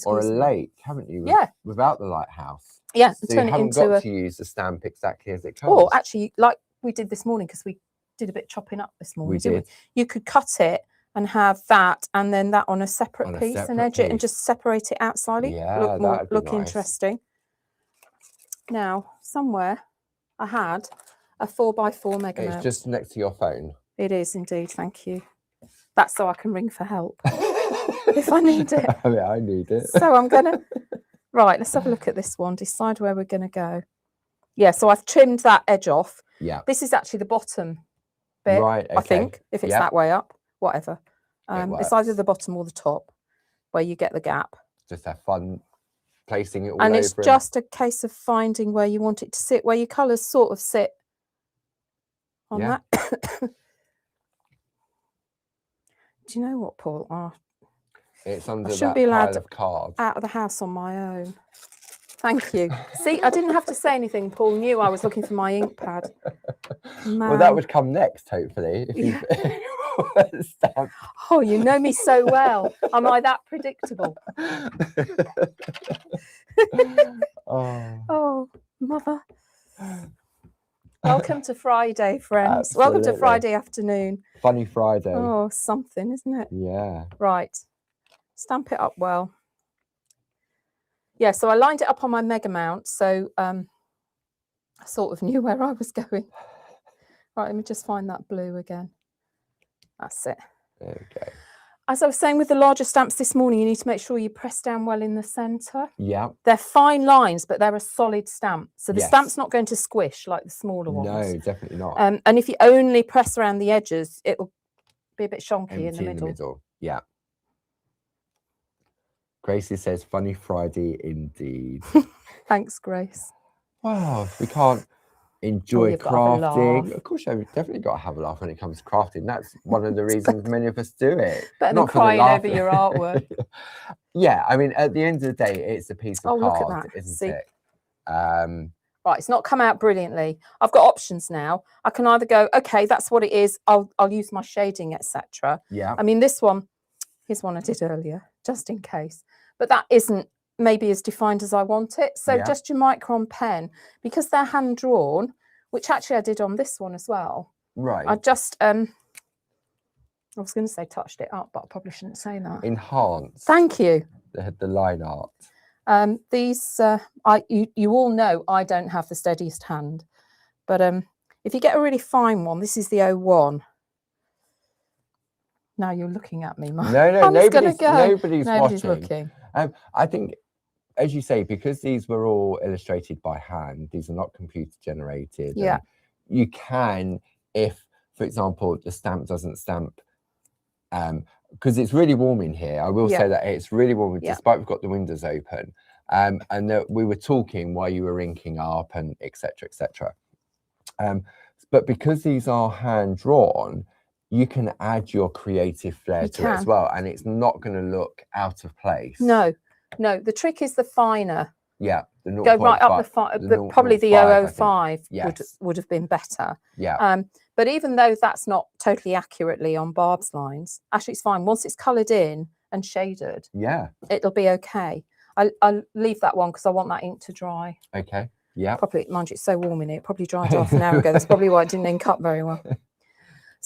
or a lake, haven't you? Without the lighthouse. Yeah, so you haven't got to use the stamp exactly as it comes. Or actually, like we did this morning, because we did a bit chopping up this morning. Didn't we? You could cut it and have that, and then that on a separate piece, and edge it, and just separate it out slightly. Yeah, look nice. Interesting. Now, somewhere I had a 4x4 mega mount. It's just next to your phone. It is indeed. Thank you. That's so I can ring for help if I need it. I mean, I need it. So I'm gonna. Right, let's have a look at this one. Decide where we're gonna go. Yeah, so I've trimmed that edge off. Yeah. This is actually the bottom bit. Right. Okay. I think if it's that way up, whatever. It's either the bottom or the top where you get the gap. Just have fun placing it all and over. It's just a case of finding where you want it to sit, where your colours sort of sit on that. Do you know what, Paul? It's under I shouldn't that be allowed pile of cards. Out of the house on my own. Thank you. See, I didn't have to say anything. Paul knew I was looking for my ink pad. Well, that would come next, hopefully. If you Oh, you know me so well. Am I that predictable? Oh, mother. Welcome to Friday, friends. Absolutely. Welcome to Friday afternoon. Funny Friday. Oh, something, isn't it? Yeah. Right. Stamp it up well. Yeah, so I lined it up on my mega mount, so I sort of knew where I was going. Right, let me just find that blue again. That's it. Okay. As I was saying with the larger stamps this morning, you need to make sure you press down well in the centre. Yeah. They're fine lines, but they're a solid stamp. So the stamp's not going to squish like the smaller ones. No, definitely not. And if you only press around the edges, it'll be a bit shonky in the middle. Yeah. Gracie says, funny Friday indeed. Thanks, Grace. Wow, we can't enjoy crafting. Of course, you've definitely got to have a laugh when it comes to crafting. That's one of the reasons many of us do it. Better than crying over your artwork. Yeah, I mean, at the end of the day, it's a piece of card, isn't it? Right, it's not come out brilliantly. I've got options now. I can either go, okay, that's what it is. I'll use my shading, etc. Yeah. I mean, this one, here's one I did earlier, just in case. But that isn't maybe as defined as I want it. So just your micron pen, because they're hand drawn, which actually I did on this one as well. Right. I just I was going to say touched it up, but I probably shouldn't say that. Enhanced. Thank you. The line art. These you all know I don't have the steadiest hand, but if you get a really fine one, this is the 01. Now you're looking at me, Mark. No, nobody's watching. Looking. I think, as you say, because these were all illustrated by hand, these are not computer generated. Yeah. You can, if, for example, the stamp doesn't stamp, because it's really warm in here. I will say that it's really warm, despite we've got the windows open. And that we were talking while you were inking up and etc. etc. But because these are hand drawn, you can add your creative flair to it as well, and it's not going to look out of place. No. The trick is the finer. Yeah, go right up probably the 005 would have been better. Yeah. But even though that's not totally accurately on Barb's lines, actually it's fine. Once it's coloured in and shaded, it'll be okay. I'll leave that one because I want that ink to dry. Okay. Yeah. Probably, mind you, it's so warm in here. It probably dried half an hour ago. That's probably why it didn't ink up very well.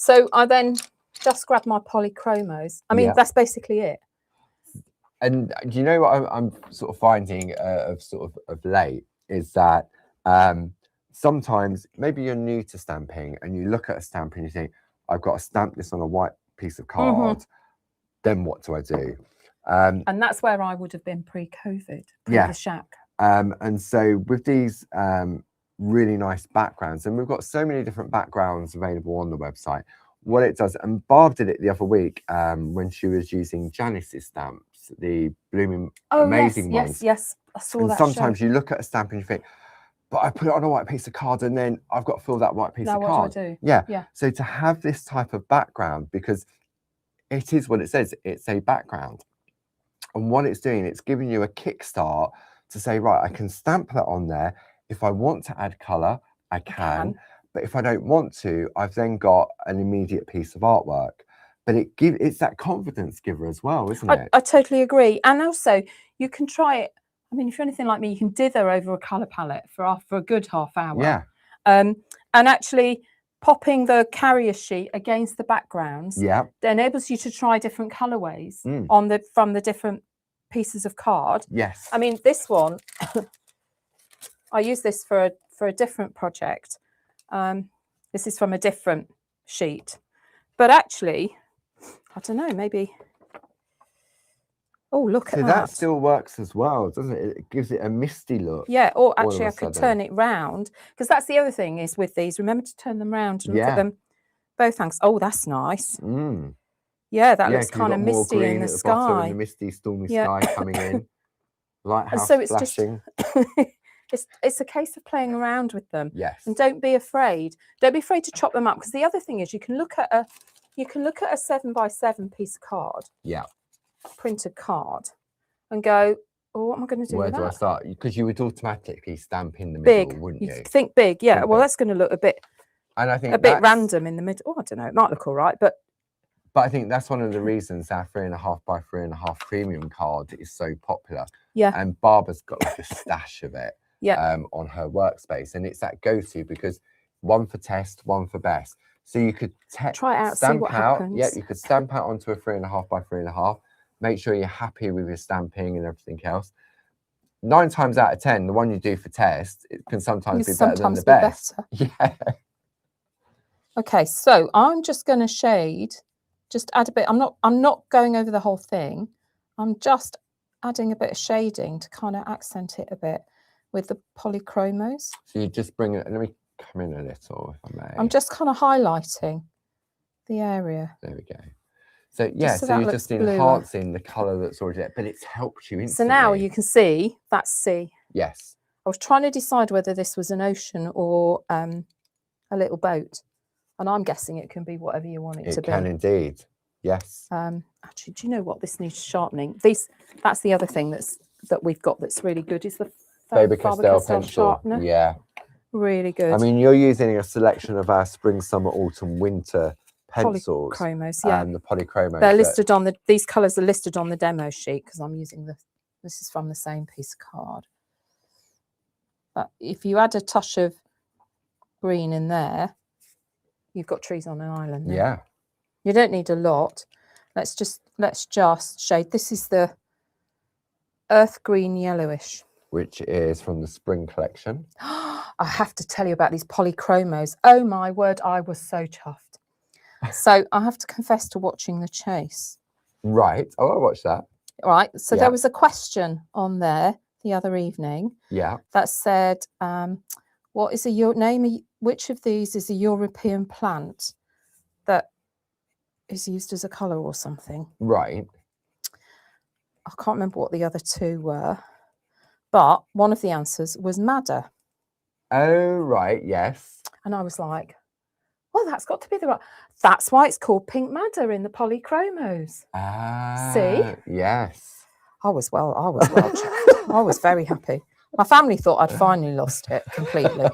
So I then just grabbed my polychromos. I mean, that's basically it. And do you know what I'm sort of finding of late is that sometimes maybe you're new to stamping and you look at a stamp and you think, I've got to stamp this on a white piece of card. Then what do I do? And that's where I would have been pre-COVID, the shack. And so with these really nice backgrounds, and we've got so many different backgrounds available on the website, what it does, and Barb did it the other week when she was using Janice's stamps, the blooming amazing ones. Yes, I saw that. Sometimes you look at a stamp and you think, but I put it on a white piece of card and then I've got to fill that white piece of card. What do I do? Yeah. So to have this type of background, because it is what it says, it's a background And what it's doing, it's giving you a kickstart to say, right, I can stamp that on there. If I want to add colour, I can. But if I don't want to, I've then got an immediate piece of artwork. But it's that confidence giver as well, isn't it? I totally agree. And also, you can try it. I mean, if you're anything like me, you can dither over a colour palette for a good half hour. Yeah. And actually popping the carrier sheet against the backgrounds enables you to try different colourways from the different pieces of card. Yes. I mean, this one, I use this for a different project. This is from a different sheet. But actually, I don't know, maybe... Oh, look at that. That still works as well, doesn't it? It gives it a misty look. Yeah, or actually I could turn it round, because that's the other thing is with these. Remember to turn them round and look at them both angles. Oh, that's nice. Yeah, that looks kind of misty in the sky. And the misty, stormy sky coming in. Lighthouse so it's flashing. It's a case of playing around with them. Yes. And don't be afraid. Don't be afraid to chop them up, because the other thing is you can look at a 7x7 piece of card. Yeah. Printed card and go, oh, what am I going to do with that? Where do I start? Because you would automatically stamp in the middle, wouldn't you? Think big, yeah. Well, that's going to look a bit, and I think a bit random in the middle. Oh, I don't know. It might look all right, but I think that's one of the reasons our 3.5 by 3.5 premium card is so popular. Yeah. And Barbara's got like a stash of it. On her workspace, and it's that go-to because one for test, one for best. So you could try it out, stamp see what out. happens. Yeah, you could stamp out onto a 3.5 by 3.5. Make sure you're happy with your stamping and everything else. 9 times out of 10, the one you do for test, it can sometimes be better than the best. Yeah. Okay, so I'm just going to shade, just add a bit. I'm not going over the whole thing. I'm just adding a bit of shading to kind of accent it a bit with the polychromos. So you just bring it. Let me come in a little, if I may. I'm just kind of highlighting the area. There we go. So yeah, so you're just enhancing the colour that's already there, but it's helped you instantly. So now you can see that's sea. Yes. I was trying to decide whether this was an ocean or a little boat, and I'm guessing it can be whatever you want it to be. It can indeed. Yes. Actually, do you know what this needs sharpening? That's the other thing that we've got that's really good is the Faber-Castell pencil. Sharpener. Yeah. Really good. I mean, you're using a selection of our spring, summer, autumn, winter pencils. Polychromos, yeah. And the polychromos. They're listed on these colours are listed on the demo sheet because I'm using this is from the same piece of card. But if you add a touch of green in there, you've got trees on an island. Yeah. You don't need a lot. Let's just shade. This is the earth green yellowish, which is from the spring collection. I have to tell you about these polychromos. Oh my word, I was so chuffed. So I have to confess to watching The Chase. Right. Oh, I watched that. Right. So there was a question on there the other evening. Yeah. That said, what is which of these is a European plant that is used as a colour or something? Right. I can't remember what the other two were, but one of the answers was madder. Oh, right. Yes. And I was like, well, that's got to be the right. That's why it's called pink madder in the polychromos. See? Yes. I was well chuffed. I was very happy. My family thought I'd finally lost it completely.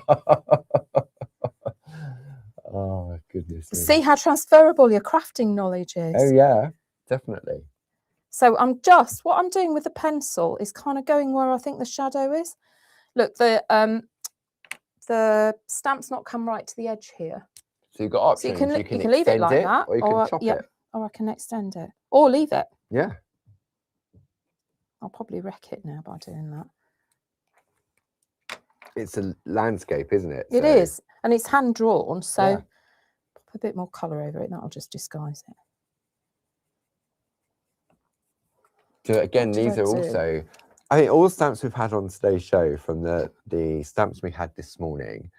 Oh, goodness me. See how transferable your crafting knowledge is. Oh, yeah, definitely. So what I'm doing with the pencil is kind of going where I think the shadow is. Look, the stamp's not come right to the edge here. So you've got options. So you can leave it like that, or you can chop it. Or I can extend it, or leave it. Yeah. I'll probably wreck it now by doing that. It's a landscape, isn't it? It is, and it's hand drawn, so pop a bit more colour over it. That'll just disguise it. So again, these are also, I think, all the stamps we've had on today's show, from the stamps we had this morning,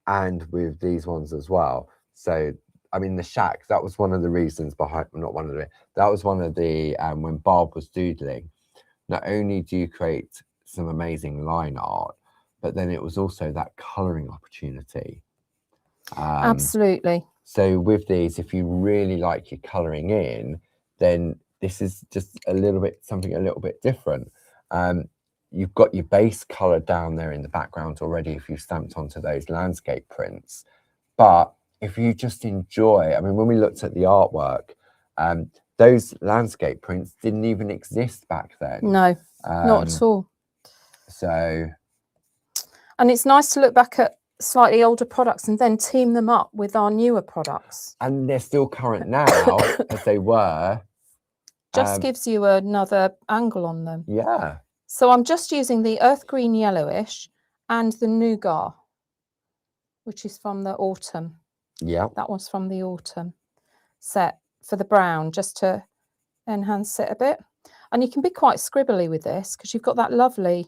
and with these ones as well. So, I mean, the shack, that was one of the reasons behind, not one of the, that was one of the, when Barb was doodling, not only do you create some amazing line art, but then it was also that colouring opportunity. Absolutely. So with these, if you really like your colouring in, then this is just something a little bit different. You've got your base color down there in the background already if you stamped onto those landscape prints. But if you just enjoy, I mean, when we looked at the artwork, those landscape prints didn't even exist back then. No, not at all. So, and it's nice to look back at slightly older products and then team them up with our newer products. And they're still current now, as they were. Just gives you another angle on them. Yeah. So I'm just using the earth green yellowish and the nougat, which is from the autumn. Yeah. That one's from the autumn set for the brown, just to enhance it a bit. And you can be quite scribbly with this because you've got that lovely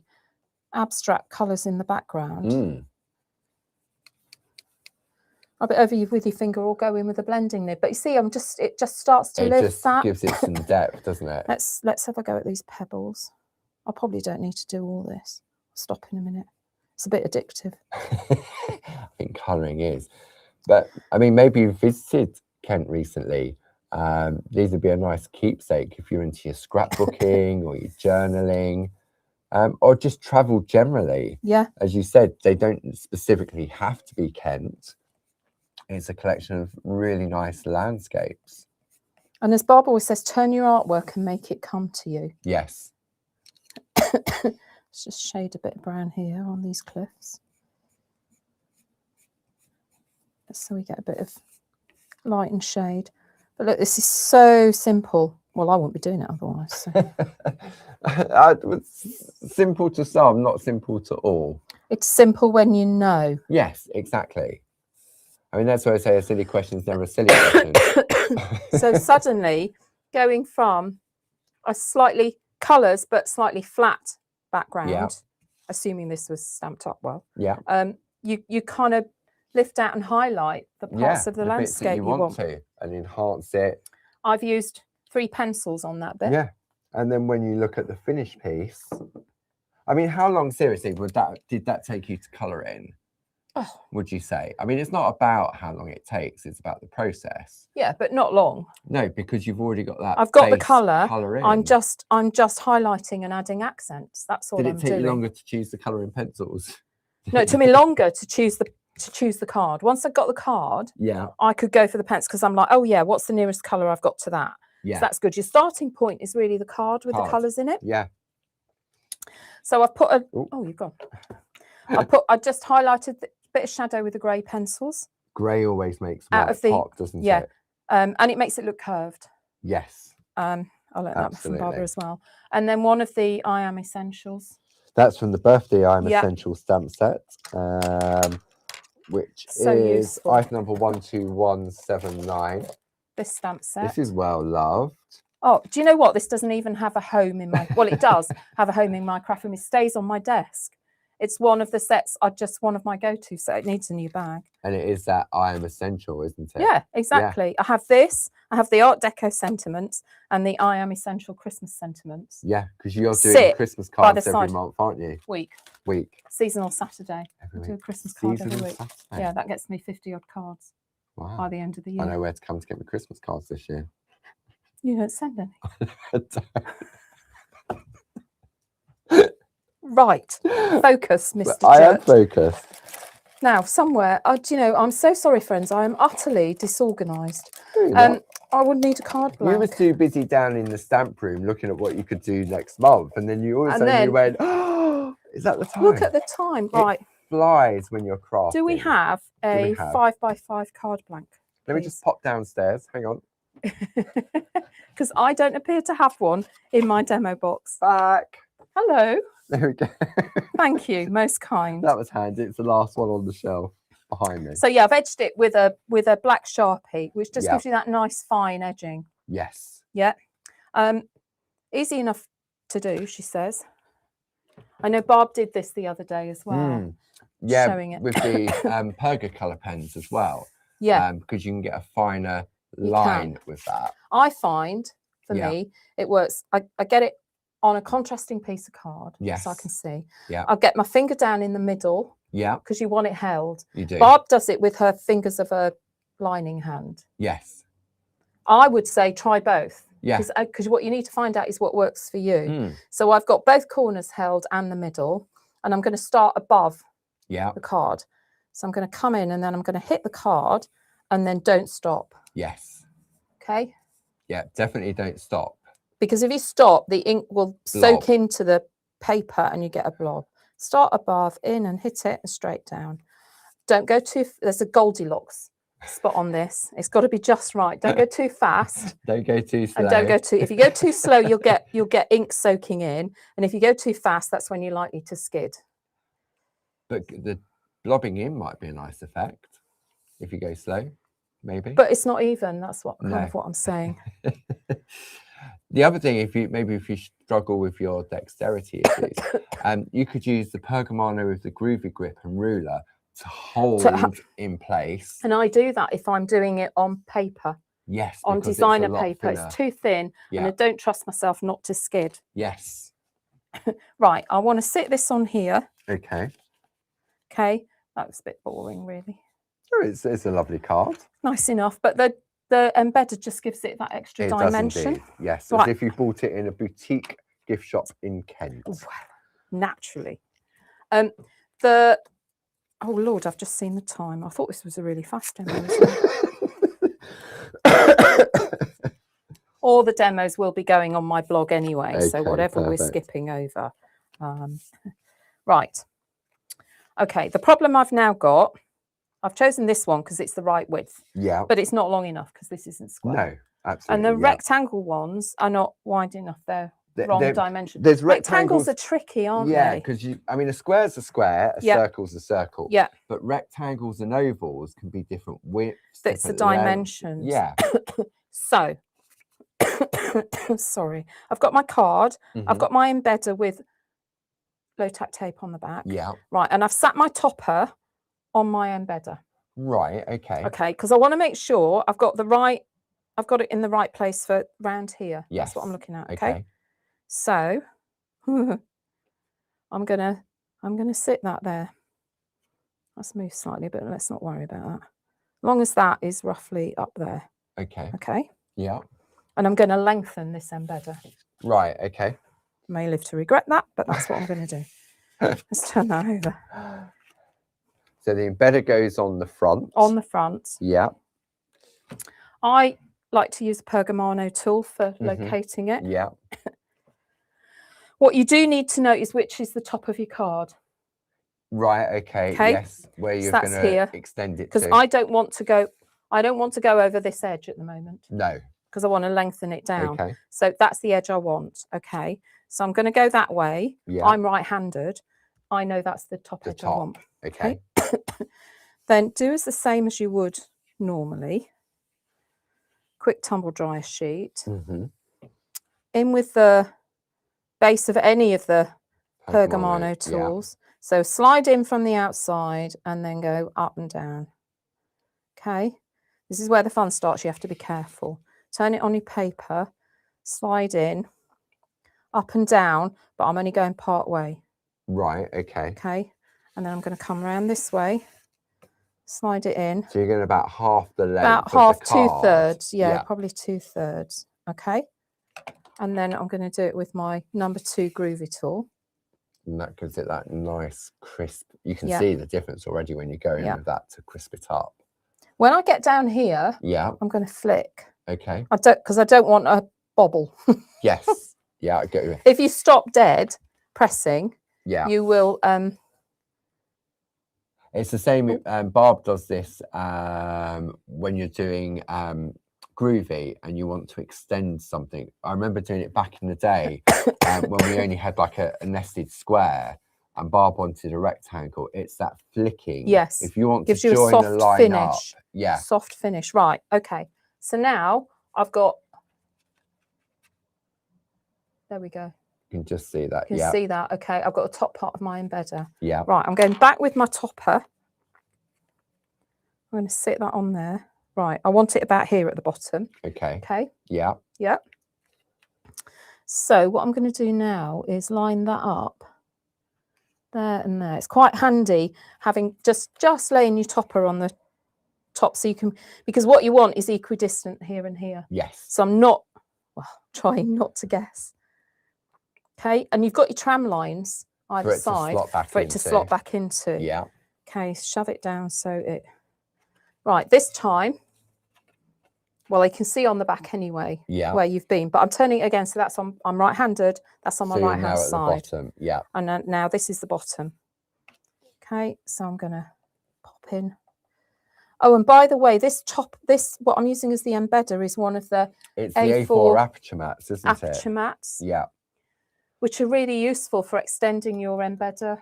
abstract colours in the background. A bit over you with your finger or go in with a blending nib. But you see, it just starts to lift that. It gives it some depth, doesn't it? Let's have a go at these pebbles. I probably don't need to do all this. I'll stop in a minute. It's a bit addictive. I think colouring is. But, I mean, maybe you visited Kent recently. These would be a nice keepsake if you're into your scrapbooking or your journaling, or just travel generally. Yeah. As you said, they don't specifically have to be Kent. It's a collection of really nice landscapes. And as Bob always says, turn your artwork and make it come to you. Yes. Let's just shade a bit of brown here on these cliffs. So we get a bit of light and shade. But look, this is so simple. Well, I wouldn't be doing it otherwise. So. Simple to some, not simple to all. It's simple when you know. Yes, exactly. I mean, that's why I say a silly question is never a silly question. So suddenly, going from a slightly colours but slightly flat background, assuming this was stamped up well, you kind of lift out and highlight the parts of the landscape you want to and enhance it. I've used 3 pencils on that bit. Yeah, and then when you look at the finished piece, I mean, how long seriously did that take you to colour in? Oh. Would you say? I mean, it's not about how long it takes; it's about the process. Yeah, but not long. No, because you've already got that. I've got the colour. In. I'm just highlighting and adding accents. That's all I'm doing. Did it take you longer to choose the colour in pencils? No, it took me longer to choose the card. Once I got the card, I could go for the pencil because I'm like, oh yeah, what's the nearest colour I've got to that? Yeah, so that's good. Your starting point is really the card with the colours in it. Yeah. So I've put a. Oh, you've gone. I just highlighted the bit of shadow with the grey pencils. Grey always makes white pop, doesn't it? Yeah, and it makes it look curved. Yes. I learned that from Barbara as well. And then one of the I Am Essentials. That's from the birthday I Am Essential stamp set, which is item number 12179. This stamp set. This is well loved. Oh, do you know what? This doesn't even have a home in my. Well, it does have a home in my craft room. It stays on my desk. It's one of the sets. One of my go-to. So it needs a new bag. And it is that I Am Essential, isn't it? Yeah, exactly. Yeah. I have this. I have the Art Deco sentiments and the I Am Essential Christmas sentiments. Yeah, because you're doing Christmas cards every month, aren't you? Week. Seasonal Saturday. I do a Christmas card every week. Saturday. Yeah, that gets me 50-odd cards. Wow. By the end of the year. I know where to come to get my Christmas cards this year. You don't send any. I don't. Right, focus, Mr. I am focused. Now, somewhere, do you know, I'm so sorry, friends. I am utterly disorganised. I would need a card blank. You were too busy down in the stamp room looking at what you could do next month, and then you all of a sudden you went, "Oh, is that the time?" Look at the time, right? It flies when you're crafting. Do we have a 5x5 card blank? Let me just pop downstairs. Hang on. Because I don't appear to have one in my demo box. Back. Hello. There we go. Thank you, most kind. That was handy. It's the last one on the shelf behind me. So yeah, I've edged it with a black Sharpie, which just gives you that nice fine edging. Yes. Yeah. Easy enough to do, she says. I know Barb did this the other day as well. Yeah, showing it. with the Perga colour pens as well. Yeah. Because you can get a finer line with that. I find, for me, it works. I get it on a contrasting piece of card, so I can see. Yeah. I'll get my finger down in the middle. Yeah. Because you want it held. You do. Barb does it with her fingers of her lining hand. Yes. I would say try both. Yeah. Because what you need to find out is what works for you. So I've got both corners held and the middle, and I'm going to start above the card. So I'm going to come in and then I'm going to hit the card and then don't stop. Yes. Okay. Yeah, definitely don't stop. Because if you stop, the ink will soak into the paper and you get a blob. Start above, in and hit it and straight down. Don't go too, there's a Goldilocks spot on this. It's got to be just right. Don't go too fast. Don't go too slow. And don't go too, if you go too slow, you'll get ink soaking in. And if you go too fast, that's when you're likely to skid. But the blobbing in might be a nice effect if you go slow, maybe. But it's not even. That's what kind of what I'm saying. The other thing, if you struggle with your dexterity issues, you could use the Pergamano with the groovy grip and ruler to hold in place. And I do that if I'm doing it on paper. Yes. On designer paper. It's too thin and I don't trust myself not to skid. Yes. Right. I want to sit this on here. Okay. Okay. That was a bit boring, really. Oh, it's a lovely card. Nice enough. But the embedded just gives it that extra dimension. Does indeed. Yes. As if you bought it in a boutique gift shop in Kent. Well, naturally. Oh, Lord, I've just seen the time. I thought this was a really fast demo. All the demos will be going on my blog anyway, so whatever we're skipping over. Right. Okay, the problem I've now got, I've chosen this one because it's the right width. Yeah. But it's not long enough because this isn't square. No, absolutely. And the rectangle ones are not wide enough. They're wrong dimension. There's rectangles are tricky, aren't they? Yeah, because a square's a square, a circle's a circle. Yeah. But rectangles and ovals can be different widths. It's the dimensions. Yeah. So, sorry, I've got my card. I've got my embedder with low tack tape on the back. Yeah. Right, and I've sat my topper on my embedder. Right. Okay. Okay, because I want to make sure I've got it in the right place for round here. Yes. That's what I'm looking at. Okay. So I'm gonna sit that there. Let's move slightly, but let's not worry about that. As long as that is roughly up there. Okay. Okay. Yeah. And I'm going to lengthen this embedder. Right. Okay. May live to regret that, but that's what I'm going to do. Let's turn that over. So the embedder goes on the front. On the front. Yeah. I like to use a Pergamano tool for locating it. Yeah. What you do need to know is which is the top of your card. Right. Okay. Yes. Where you're going to extend it to. Because I don't want to go over this edge at the moment. No. Because I want to lengthen it down. Okay. So that's the edge I want. Okay. So I'm going to go that way. Yeah. I'm right-handed. I know that's the top edge I want. Okay. Then do as the same as you would normally. Quick tumble dryer sheet. In with the base of any of the Pergamano tools. Yeah. So slide in from the outside and then go up and down. Okay. This is where the fun starts. You have to be careful. Turn it on your paper. Slide in. Up and down. But I'm only going part way. Right. Okay. Okay. And then I'm going to come around this way. Slide it in. So you're going about half the length. About half, 2/3. Yeah, probably 2/3. Okay. And then I'm going to do it with my number 2 groovy tool. And that gives it that nice crisp. You can see the difference already when you go in with that to crisp it up. When I get down here, I'm going to flick. Okay. Because I don't want a bobble. Yes. Yeah, I get you. If you stop dead pressing, you will. It's the same. Barb does this when you're doing groovy and you want to extend something. I remember doing it back in the day when we only had like a nested square and Barb wanted a rectangle. It's that flicking. Yes. If you want to join the line up. Yeah. Soft finish. Right. Okay. So now I've got. There we go. You can just see that. You can see that. Okay. I've got the top part of my embedder. Yeah. Right. I'm going back with my topper. I'm going to sit that on there. Right. I want it about here at the bottom. Okay. Okay. Yeah. Yeah. So what I'm going to do now is line that up. There and there. It's quite handy having just laying your topper on the top so you can, because what you want is equidistant here and here. Yes. So I'm not well, trying not to guess. Okay, and you've got your tram lines either side for it to slot back into. Yeah. Okay, shove it down so it. Right, this time. Well, you can see on the back anyway where you've been, but I'm turning it again, so that's on. I'm right-handed. That's on my right-hand side. Now at the bottom, yeah. And now this is the bottom. Okay, so I'm gonna pop in. Oh, and by the way, this what I'm using as the embedder is one of the it's the A4 aperture mats, isn't it? Aperture mats. Yeah. Which are really useful for extending your embedder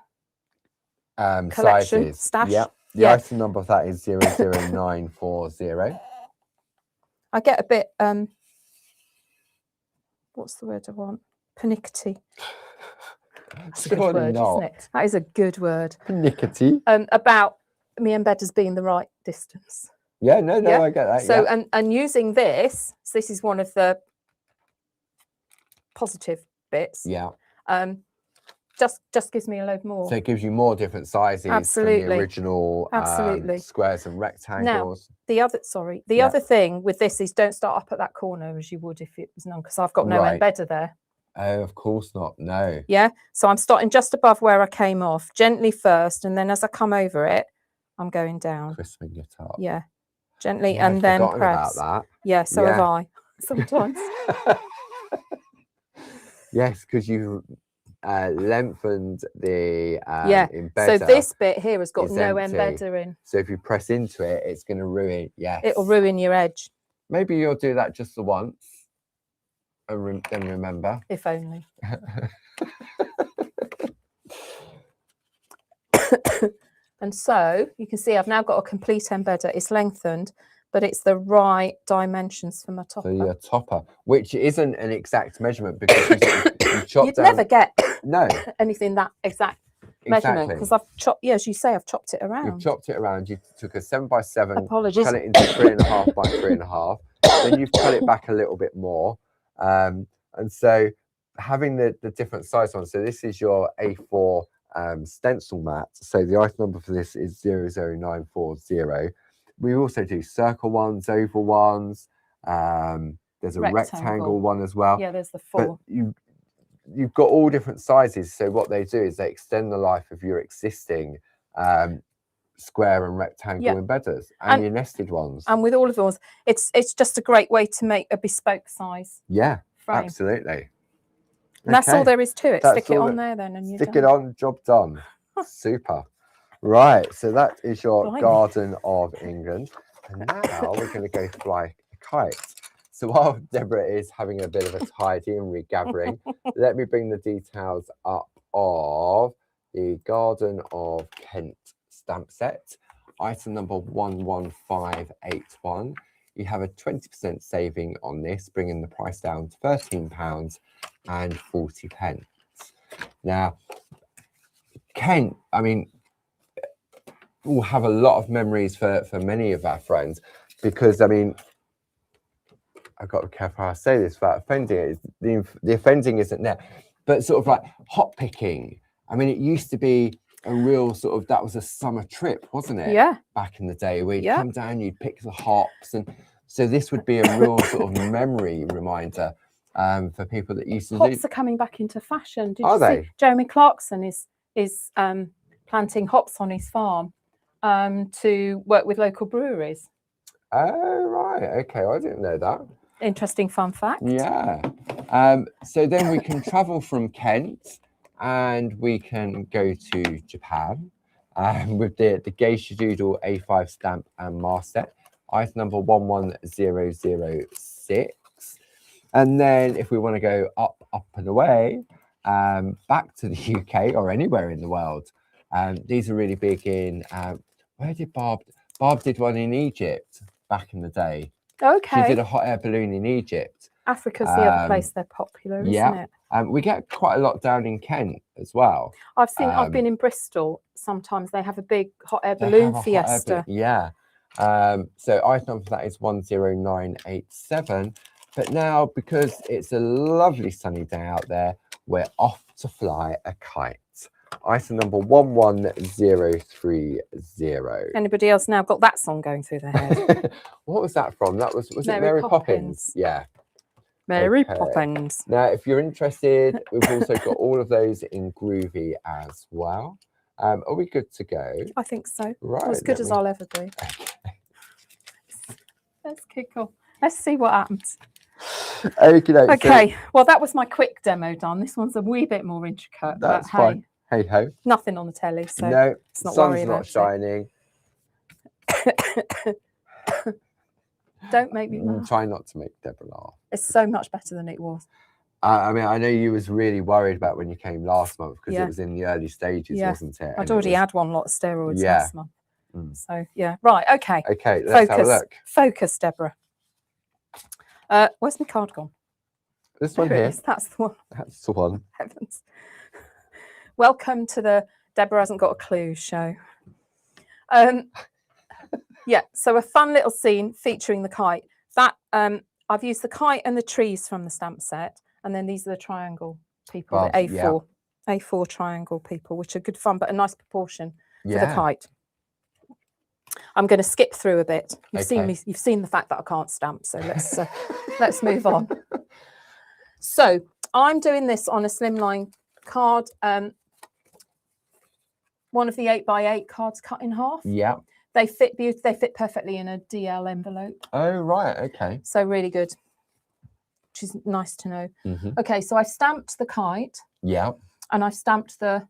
collection stash. Yeah. The item number of that is 00940. I get a bit what's the word I want? Pernickety. That's a good word, isn't it? That is a good word. Pernickety. About me embedders being the right distance. Yeah, no, I get that. So and using this, so this is one of the positive bits. Yeah. Just gives me a load more. So it gives you more different sizes from the original squares and rectangles. Now, the other thing with this is don't start up at that corner as you would if it was none, because I've got no embedder there. Oh, of course not. No. Yeah. So I'm starting just above where I came off, gently first, and then as I come over it, I'm going down. Crisping it up. Yeah. Gently and then press. About that. Yeah, so have I sometimes. Yes, because you lengthened the embedder. So this bit here has got no embedder in. So if you press into it, it's going to ruin. Yes, it'll ruin your edge. Maybe you'll do that just the once, and then remember. If only. And so you can see I've now got a complete embedder. It's lengthened, but it's the right dimensions for my topper. For your topper, which isn't an exact measurement because you chopped You'd down. never get no anything that exact measurement because I've chopped. Yeah, as you say, I've chopped it around. You've chopped it around. You took a 7x7. Apologies. Cut it into 3.5 by 3.5. Then you've cut it back a little bit more, and so having the different size ones. So this is your A4 stencil mat. So the item number for this is 00940. We also do circle ones, oval ones. There's a rectangle one as well. Yeah, there's the four. But you've got all different sizes. So what they do is they extend the life of your existing square and rectangle embedders and your nested ones. And with all of those, it's just a great way to make a bespoke size. Yeah, frame. Absolutely. And that's all there is to it. Stick it on there then and stick it on, job done. Super. Right, so that is your Garden of England. And now we're going to go fly a kite. So while Deborah is having a bit of a tidy and regathering, let me bring the details up of the Garden of Kent stamp set. Item number 11581. You have a 20% saving on this, bringing the price down to £13.40. Now, Kent, I mean, will have a lot of memories for many of our friends because, I mean, I've got to be careful how I say this without offending. The offending isn't there, but sort of like hop picking. I mean, it used to be a real sort of, that was a summer trip, wasn't it? Yeah. Back in the day where you'd come down, you'd pick the hops. And so this would be a real sort of memory reminder for people that used to do. Hops are coming back into fashion. Did you see Jeremy Clarkson is planting hops on his farm to work with local breweries. Oh, right. Okay. I didn't know that. Interesting fun fact. Yeah. So then we can travel from Kent and we can go to Japan with the Geisha Doodle A5 stamp and mask set, item number 11006. And then if we want to go up and away, back to the UK or anywhere in the world, these are really big in, where did Barb did one in Egypt back in the day. Okay. She did a hot air balloon in Egypt. Africa's the other place they're popular, isn't it? We get quite a lot down in Kent as well. I've been in Bristol. Sometimes they have a big hot air balloon fiesta. So item number for that is 10987. But now, because it's a lovely sunny day out there, we're off to fly a kite. Item number 11030. Anybody else now got that song going through their head? What was that from? That was it Mary Poppins? Yeah. Mary Okay. Poppins. Now, if you're interested, we've also got all of those in Groovy as well. Are we good to go? I think so. Right. As good as I'll ever be. Let's kick off. Let's see what happens. Okay. Well, that was my quick demo done. This one's a wee bit more intricate. That's but fine. Hey ho. Nothing on the telly, so no, it's not sun's not shining. Don't make me laugh. Try not to make Deborah laugh. It's so much better than it was. I mean, I know you was really worried about when you came last month because it was in the early stages, wasn't it? I'd already had one lot of steroids last month. So, right, okay. Okay, let's have a look. Focus, Deborah. Where's my card gone? This one here. That's the one. That's the one. Heavens. Welcome to the Deborah Hasn't Got a Clue show. Yeah, so a fun little scene featuring the kite. That I've used the kite and the trees from the stamp set, and then these are the triangle people, the A4 triangle people, which are good fun, but a nice proportion for the kite. I'm going to skip through a bit. You've seen me. You've seen the fact that I can't stamp, so let's move on. So I'm doing this on a slimline card. One of the 8x8 cards cut in half. Yeah. They fit They fit perfectly in a DL envelope. Oh right, okay. So really good, which is nice to know. Okay, so I stamped the kite. Yeah. And I stamped the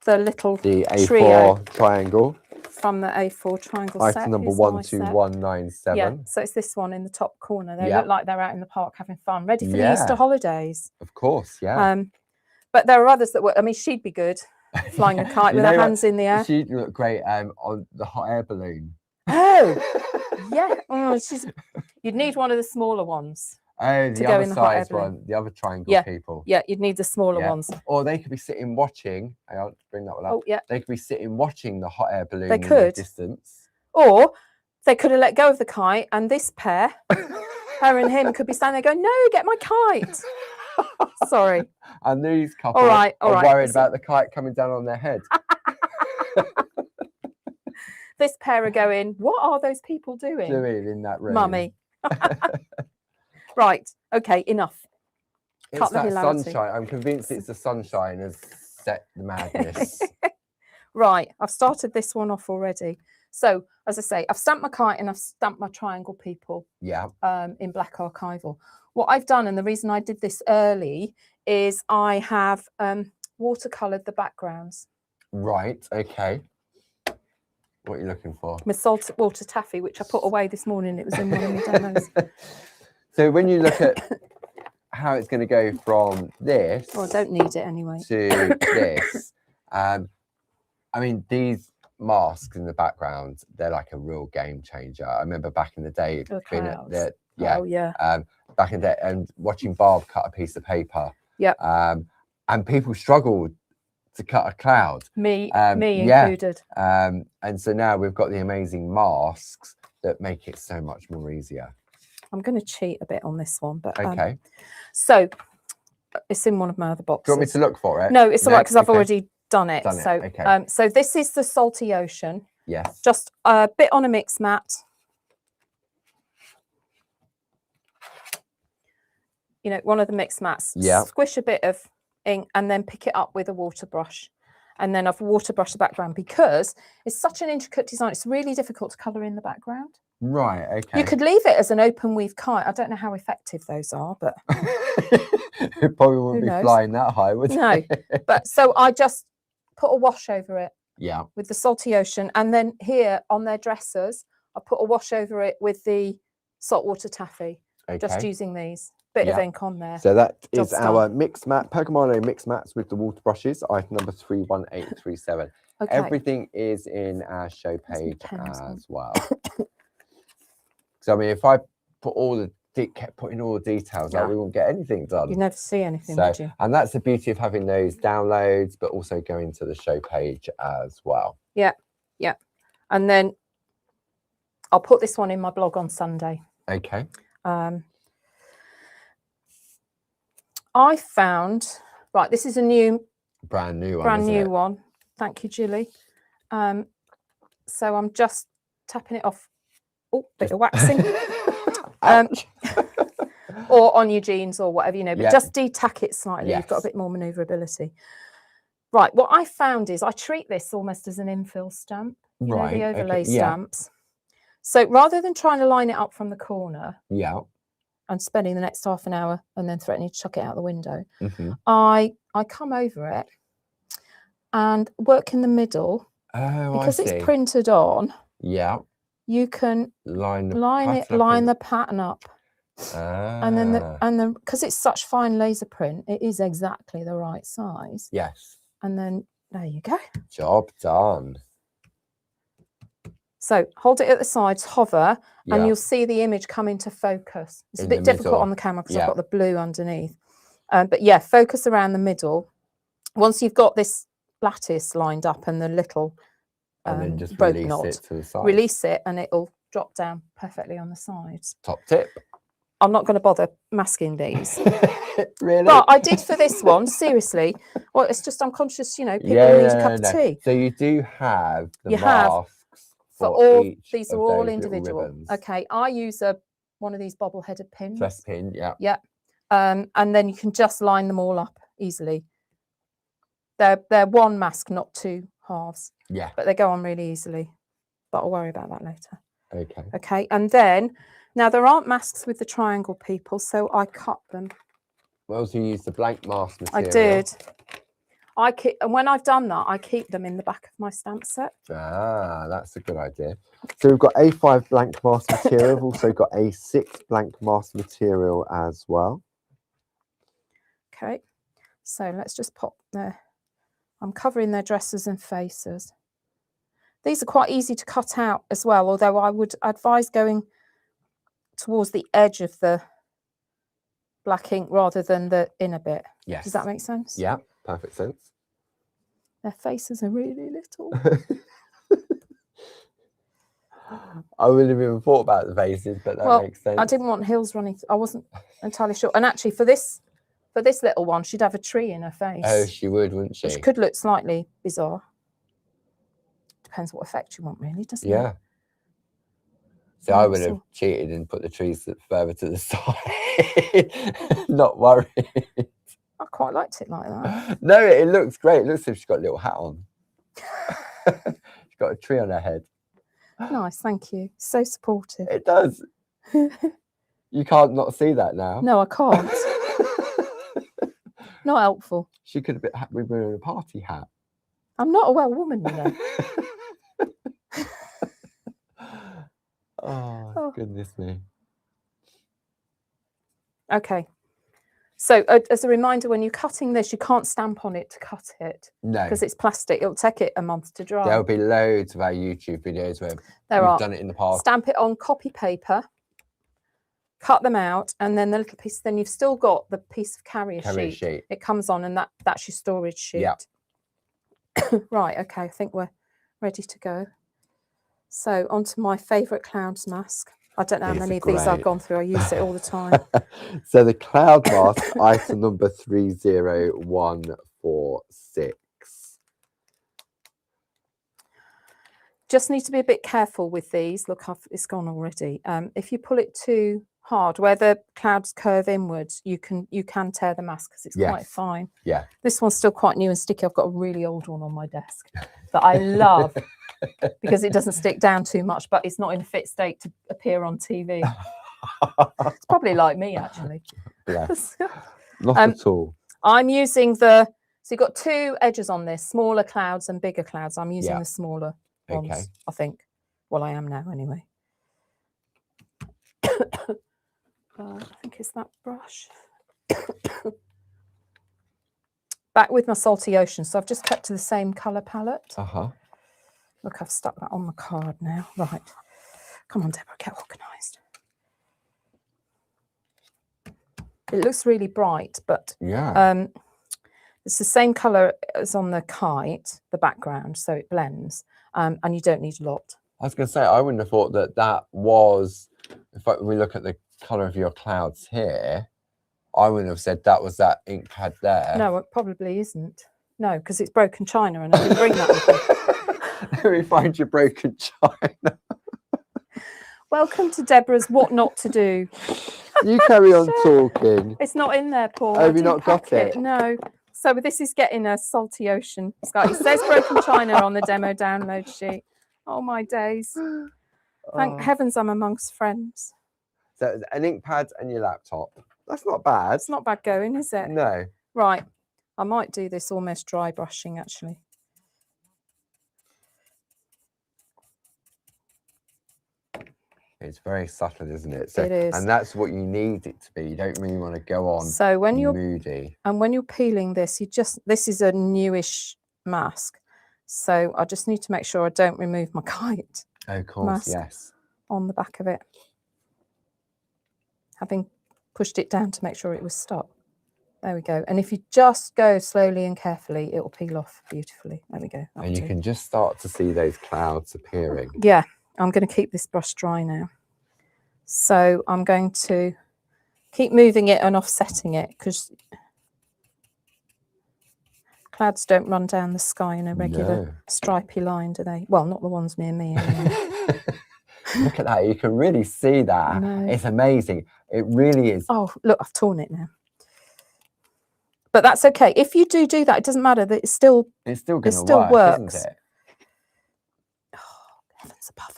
little A4 trio triangle from the A4 triangle set. Item number 12197. Yeah, so it's this one in the top corner. They look like they're out in the park having fun, ready for the Easter holidays. Of course, yeah. But there are others that were. I mean, she'd be good flying a kite with her hands in the air. She'd look great on the hot air balloon. Oh, yeah. Oh, you'd need one of the smaller ones. Oh, the other size one, the other triangle people. Yeah, you'd need the smaller ones. Or they could be sitting watching. I'll bring that one up. Oh, yeah. They could be sitting watching the hot air balloon in the distance. Or they could have let go of the kite, and this pair, her and him, could be standing there going, "No, get my kite." Sorry. And these couple are worried about the kite coming down on their head. This pair are going, "What are those people doing in that room, Mummy?" Right. Okay. Enough. It's that sunshine. I'm convinced it's the sunshine has set the madness. Right. I've started this one off already. So, as I say, I've stamped my kite and I've stamped my triangle people. Yeah. In black archival. What I've done, and the reason I did this early, is I have watercoloured the backgrounds. Right. Okay. What are you looking for? My salted water taffy, which I put away this morning. It was in one of my demos. So when you look at how it's going to go from this, I don't need it anyway, to this, I mean, these masks in the background, they're like a real game changer. I remember back in the day, being at the back in the day, and watching Barb cut a piece of paper. Yeah. And people struggled to cut a cloud. Me included. And so now we've got the amazing masks that make it so much more easier. I'm going to cheat a bit on this one, but okay. So it's in one of my other boxes. Do you want me to look for it? No, it's all right because I've already done it. Okay. So this is the Salty Ocean. Yes. Just a bit on a mix mat. You know, one of the mix mats. Yeah. Squish a bit of ink and then pick it up with a water brush. And then I've water brushed the background because it's such an intricate design. It's really difficult to colour in the background. Right, okay. You could leave it as an open weave kite. I don't know how effective those are, but it probably wouldn't be flying that high, would it? No. But so I just put a wash over it. Yeah. With the Salty Ocean. And then here on their dressers, I put a wash over it with the saltwater taffy. Okay. Just using these. Bit of ink on there. So that is our mix mat, Pokemon mix mats with the water brushes, item number 31837. Okay. Everything is in our show page as well. So I mean, if I kept putting all the details out, we won't get anything done. You'd never see anything, would you? And that's the beauty of having those downloads, but also going to the show page as well. Yeah, yeah. And then I'll put this one in my blog on Sunday. Okay. I found, right, this is a brand new one. Thank you, Julie. So I'm just tapping it off. Oh, bit of waxing. or on your jeans or whatever, you know, but Yeah. just de-tack it slightly. Yes. You've got a bit more manoeuvrability. Right, what I found is I treat this almost as an infill stamp, you know, the overlay stamps. So rather than trying to line it up from the corner and spending the next half an hour and then threatening to chuck it out the window, I come over it and work in the middle. Oh, because it's printed on. Yeah. You can line the pattern up. And then because it's such fine laser print, it is exactly the right size. Yes. And then there you go. Job done. So hold it at the sides, hover, and you'll see the image come into focus. It's a bit difficult on the camera because I've got the blue underneath. But yeah, focus around the middle. Once you've got this lattice lined up and the little and then just rope release knot, it to the side. Release it and it'll drop down perfectly on the sides. Top tip. I'm not going to bother masking these. Really? But I did for this one, seriously. Well, it's just I'm conscious, you know, people need a cup of tea. So you do have the masks for all. These are all individual. Okay, I use one of these bobble-headed pins. Press pin, yeah. Yeah. And then you can just line them all up easily. They're one mask, not two halves. Yeah. But they go on really easily. But I'll worry about that later. Okay. Okay, and then now there aren't masks with the triangle people, so I cut them. Well, so you use the blank mask material. I did. And when I've done that, I keep them in the back of my stamp set. Ah, that's a good idea. So we've got A5 blank mask material. We've also got A6 blank mask material as well. Okay, so let's just pop there. I'm covering their dresses and faces. These are quite easy to cut out as well, although I would advise going towards the edge of the black ink rather than the inner bit. Yes. Does that make sense? Yeah, perfect sense. Their faces are really little. I wouldn't have even thought about the faces, but that makes sense. I didn't want hills running. I wasn't entirely sure. And actually, for this little one, she'd have a tree in her face. Oh, she would, wouldn't she? Which could look slightly bizarre. Depends what effect you want, really, doesn't it? Yeah. So I would have cheated and put the trees further to the side. Not worried. I quite liked it like that. No, it looks great. It looks as if she's got a little hat on. She's got a tree on her head. Nice, thank you. So supportive. It does. You can't not see that now. No, I can't. Not helpful. She could have been wearing a party hat. I'm not a well woman, you know. Oh, goodness me. Okay. So as a reminder, when you're cutting this, you can't stamp on it to cut it. No. Because it's plastic. It'll take it a month to dry. There'll be loads of our YouTube videos where we've done it in the past. Stamp it on copy paper, cut them out, and then the little piece, then you've still got the piece of carrier sheet. It comes on and that's your storage sheet. Yeah. Right, okay, I think we're ready to go. So onto my favourite clouds mask. I don't know how many of these I've gone through. I use it all the time. So the cloud mask, item number 30146. Just need to be a bit careful with these. Look, it's gone already. If you pull it too hard, where the clouds curve inwards, you can tear the mask because it's quite fine. Yeah. This one's still quite new and sticky. I've got a really old one on my desk that I love because it doesn't stick down too much, but it's not in a fit state to appear on TV. It's probably like me, actually. Bless. Not at all. I'm using so you've got two edges on this, smaller clouds and bigger clouds. I'm using the smaller ones, I think. Well, I am now anyway. I think it's that brush. Back with my Salty Ocean. So I've just kept to the same colour palette. Look, I've stuck that on the card now. Right. Come on, Deborah, get organised. It looks really bright, but it's the same colour as on the kite, the background, so it blends, and you don't need a lot. I was going to say, I wouldn't have thought that was, we look at the colour of your clouds here, I wouldn't have said that was that ink pad there. No, it probably isn't. No, because it's broken china and I didn't bring that with me. Let me find your broken china. Welcome to Deborah's What Not to Do. You carry on talking. It's not in there, Paul. Oh, have you not got it? No. So this is getting a salty ocean, Scott. It says broken china on the demo download sheet. Oh, my days. Thank heavens I'm amongst friends. So an ink pad and your laptop. That's not bad. It's not bad going, is it? No. Right. I might do this almost dry brushing, actually. It's very subtle, isn't it? So, it is. And that's what you need it to be. You don't really want to go on so when you're moody. And when you're peeling this, this is a newish mask. So I just need to make sure I don't remove my kite. Oh, of course, yes. On the back of it. Having pushed it down to make sure it was stuck. There we go. And if you just go slowly and carefully, it will peel off beautifully. There we go. And you can just start to see those clouds appearing. Yeah. I'm going to keep this brush dry now. So I'm going to keep moving it and offsetting it because clouds don't run down the sky in a regular stripy line, do they? Well, not the ones near me. Anyway. Look at that. You can really see that. It's amazing. It really is. Oh, look, I've torn it now. But that's okay. If you do that, it doesn't matter. That it's still going to work, isn't it? Oh, heavens above.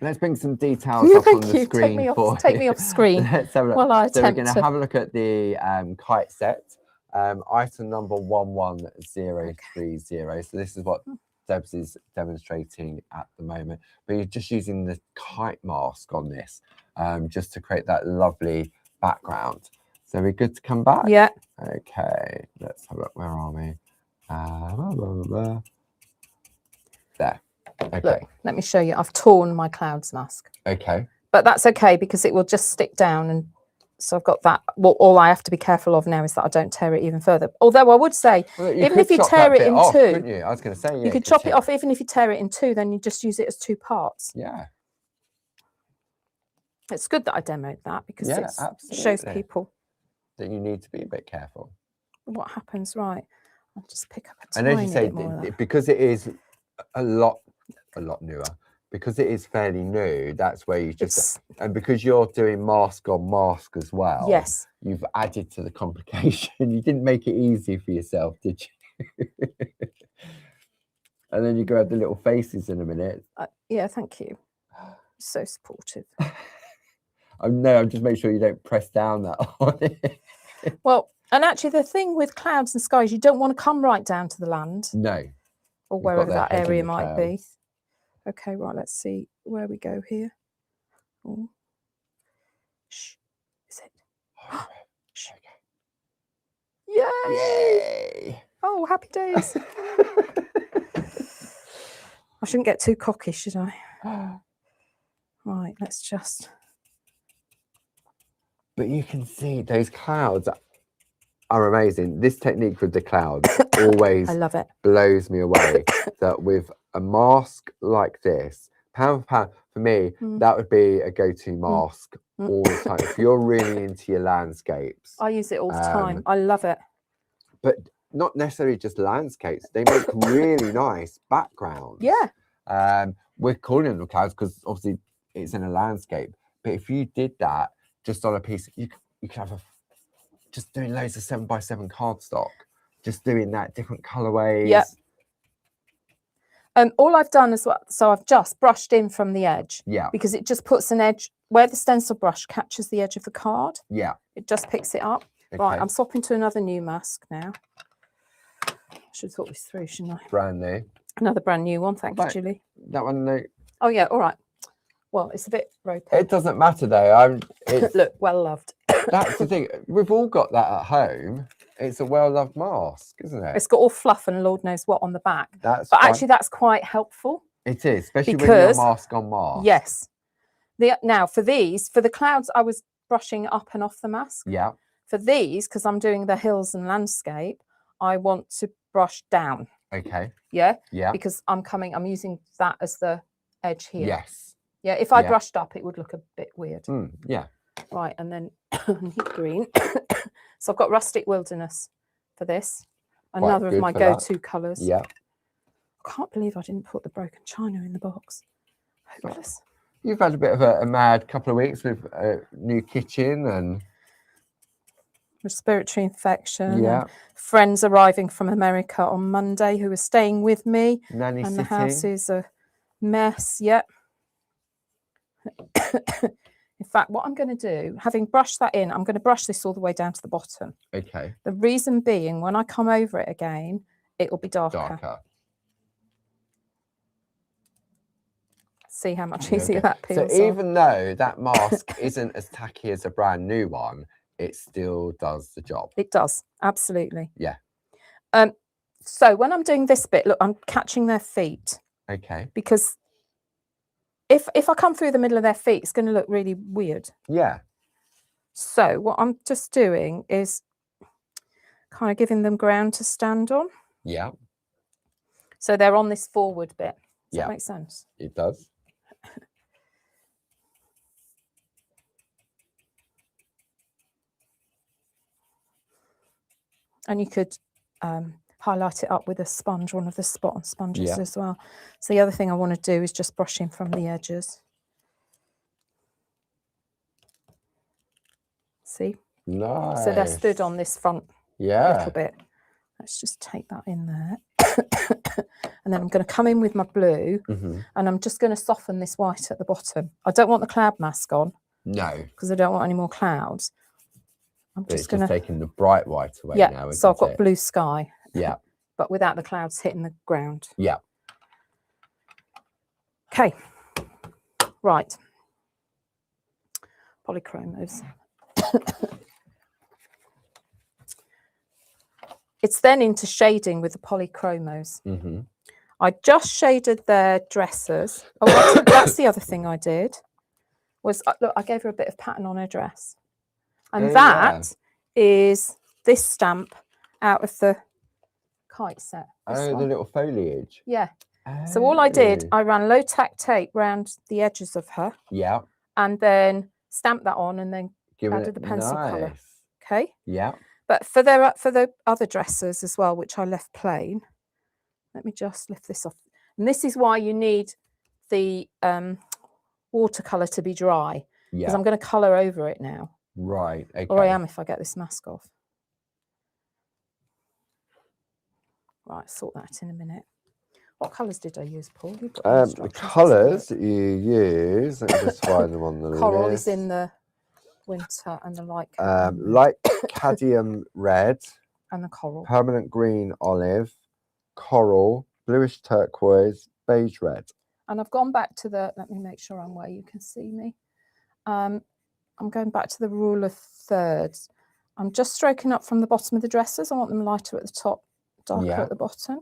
Let's bring some details up on the screen. Take me off screen. Let's have a look. Well, so we're going to have a look at the kite set. Item number 11030. So this is what Debs is demonstrating at the moment. But you're just using the kite mask on this just to create that lovely background. So we're good to come back? Yeah. Okay. Let's have a look. Where are we? There. Okay. Look, let me show you. I've torn my clouds mask. Okay. But that's okay because it will just stick down. And so I've got that. Well, all I have to be careful of now is that I don't tear it even further. Although I would say, even if you tear it in two, I was going to say, you could chop it off. Even if you tear it in two, then you just use it as two parts. Yeah. It's good that I demoed that because it shows people that you need to be a bit careful. What happens, right? I'll just pick up a tiny bit. And as you say, because it is a lot newer, because it is fairly new, that's where you just and because you're doing mask on mask as well. Yes, you've added to the complication. You didn't make it easy for yourself, did you? And then you go have the little faces in a minute. Yeah, thank you. So supportive. No, I'm just making sure you don't press down that on it. Well, and actually the thing with clouds and skies, you don't want to come right down to the land. No. Or wherever that area might be. Okay, right, let's see where we go here. Oh. Shh. Is it? Oh, shh. Okay. Yay! Oh, happy days. I shouldn't get too cocky, should I? Right, let's just... But you can see those clouds are amazing. This technique with the clouds always I love it. Blows me away. That with a mask like this, pound for pound, for me, that would be a go-to mask all the time. If you're really into your landscapes. I use it all the time. I love it. But not necessarily just landscapes. They make really nice backgrounds. Yeah. We're calling them the clouds because obviously it's in a landscape. But if you did that just on a piece, you could have just doing loads of 7x7 cardstock, just doing that different colorways. Yep. All I've done is so I've just brushed in from the edge. Yeah. Because it just puts an edge where the stencil brush catches the edge of the card. Yeah. It just picks it up. Okay. Right, I'm swapping to another new mask now. I should have thought this through, shouldn't I? Brand new. Another brand new one. Thank you, Julie. That one, no. Oh yeah. All right. Well, it's a bit ropey. It doesn't matter though. Look, well loved. That's the thing. We've all got that at home. It's a well-loved mask, isn't it? It's got all fluff and Lord knows what on the back. Actually, that's quite helpful. It is, especially when you're mask on mask. Yes. Now, for the clouds, I was brushing up and off the mask. Yeah. For these, because I'm doing the hills and landscape, I want to brush down. Okay. Yeah? Yeah. Because I'm using that as the edge here. Yes. Yeah, if I brushed up, it would look a bit weird. Yeah. Right, and then heat green. So I've got Rustic Wilderness for this. Another of my go-to colours. Yeah. I can't believe I didn't put the broken china in the box. Hopeless. You've had a bit of a mad couple of weeks with a new kitchen and respiratory infection. Yeah. And friends arriving from America on Monday who are staying with me. nanny And sitting. the house is a mess. Yep. In fact, what I'm going to do, having brushed that in, I'm going to brush this all the way down to the bottom. Okay. The reason being, when I come over it again, it will be darker. See how much easier that peels So even though that mask isn't as tacky as a brand new one, it still does the job. It does, absolutely. Yeah. So when I'm doing this bit, look, I'm catching their feet. Okay. Because if I come through the middle of their feet, it's going to look really weird. Yeah. So what I'm just doing is kind of giving them ground to stand on. Yeah. So they're on this forward bit. Does that make sense? It does. And you could highlight it up with a sponge, one of the spot on sponges as well. So the other thing I want to do is just brush in from the edges. See? Nice. So they're stood on this front little bit. Let's just take that in there. And then I'm going to come in with my blue and I'm just going to soften this white at the bottom. I don't want the cloud mask on. No. Because I don't want any more clouds. I'm just going to taking the bright white away now. So I've got blue sky. Yeah. But without the clouds hitting the ground. Yeah. Okay. Right. Polychromos. It's then into shading with the polychromos. I just shaded their dresses. Oh, that's the other thing I did. Was look, I gave her a bit of pattern on her dress. And that is this stamp out of the kite set. The little foliage. Yeah. So all I did, I ran low tack tape round the edges of her. Yeah. And then stamped that on and then added the pencil colour. Okay. Yeah. But for the other dresses as well, which I left plain, let me just lift this off. And this is why you need the watercolour to be dry. Because I'm going to colour over it now. Right. Okay. Or I am if I get this mask off. Right, sort that in a minute. What colours did I use, Paul? The colours that you use, let me just find them on the Coral list. is in the winter and the light cadmium red. And the coral. Permanent green olive, coral, bluish turquoise, beige red. And I've gone back to the, let me make sure I'm where you can see me. I'm going back to the rule of thirds. I'm just stroking up from the bottom of the dresses. I want them lighter at the top, darker at the bottom.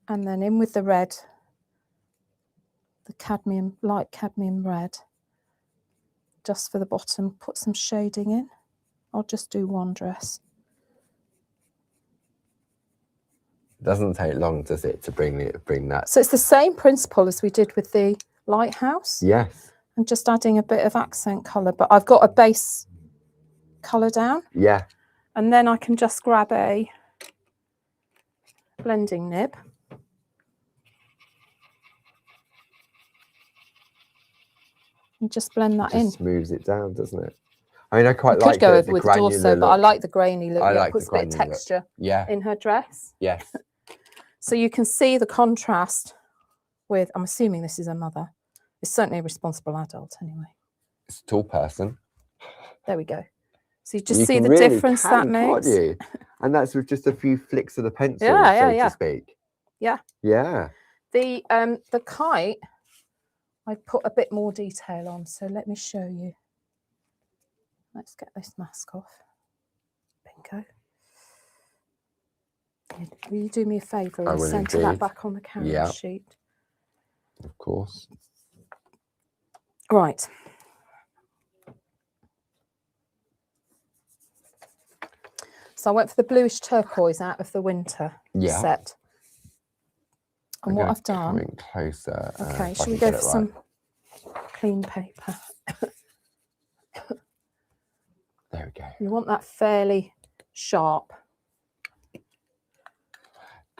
And then in with the red, the cadmium, light cadmium red, just for the bottom, put some shading in. I'll just do one dress. It doesn't take long, does it, to bring that? So it's the same principle as we did with the lighthouse. Yes. And just adding a bit of accent colour, but I've got a base colour down. Yeah. And then I can just grab a blending nib. And just blend that in. Just smooths it down, doesn't it? I mean, I quite like could go the over with granular Dorso, look. but I like the grainy look. I Yeah, like it puts the a bit of grainy look. texture Yeah. in her dress. Yes. So you can see the contrast with, I'm assuming this is a mother. It's certainly a responsible adult anyway. It's a tall person. There we go. So you just You see can the really difference that makes. Can't you? And that's with just a few flicks of the pencil, so to speak. Yeah. Yeah. The kite, I put a bit more detail on, so let me show you. Let's get this mask off. Bingo. Will you do me a favour and centre that back on the camera sheet? Of course. Right. So I went for the bluish turquoise out of the winter set. And what I've done... Coming closer. Okay, should we go for some clean paper? There we go. You want that fairly sharp.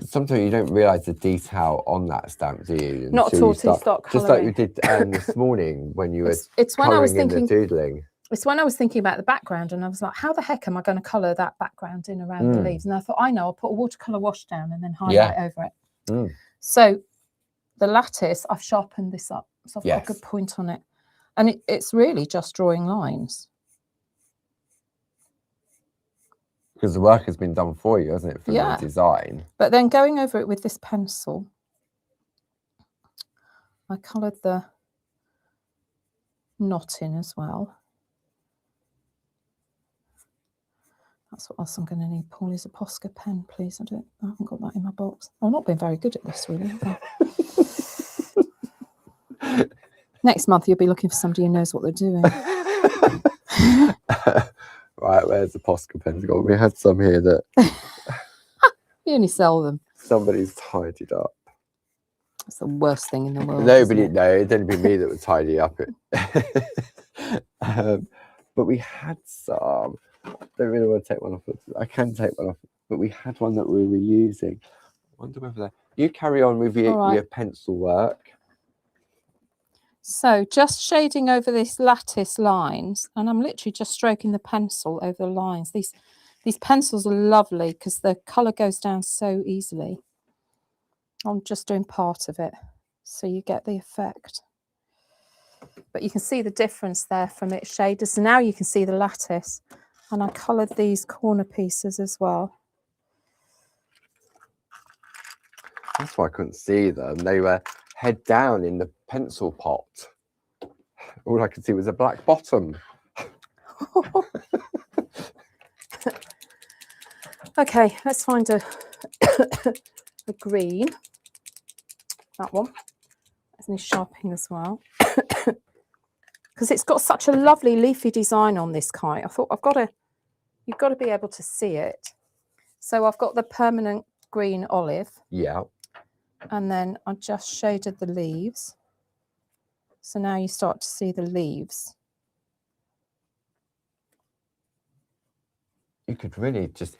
sometimes you don't realise the detail on that stamp, do you? Not at all till you start just like colouring. you did this morning when you were it's when I was colouring in thinking, the doodling. It's when I was thinking about the background, and I was like, how the heck am I going to colour that background in around the leaves? And I thought, I know, I'll put a watercolour wash down and then highlight over it. So the lattice, I've sharpened this up, so I've got a good point on it. And it's really just drawing lines. Because the work has been done for you, hasn't it, from the design? But then going over it with this pencil, I coloured the knot in as well. That's what else I'm going to need. Paulie's a Posca pen, please. I haven't got that in my box. I've not been very good at this, really, have I? Next month, you'll be looking for somebody who knows what they're doing. Right, where's the Posca pens gone? We had some here that... You only sell them. Somebody's tidied up. That's the worst thing in the world. Nobody, no, it didn't be me that would tidy up it. But we had some... I don't really want to take one off. I can take one off, but we had one that we were using. I wonder whether you carry on with your pencil work. So just shading over this lattice lines, and I'm literally just stroking the pencil over the lines. These pencils are lovely because the colour goes down so easily. I'm just doing part of it, so you get the effect. But you can see the difference there from its shaders. So now you can see the lattice. And I coloured these corner pieces as well. That's why I couldn't see them. They were head down in the pencil pot. All I could see was a black bottom. Okay, let's find a green. That one. There's any sharpening as well. Because it's got such a lovely leafy design on this kite. I thought you've got to be able to see it. So I've got the permanent green olive. Yeah. And then I just shaded the leaves. So now you start to see the leaves. You could really just,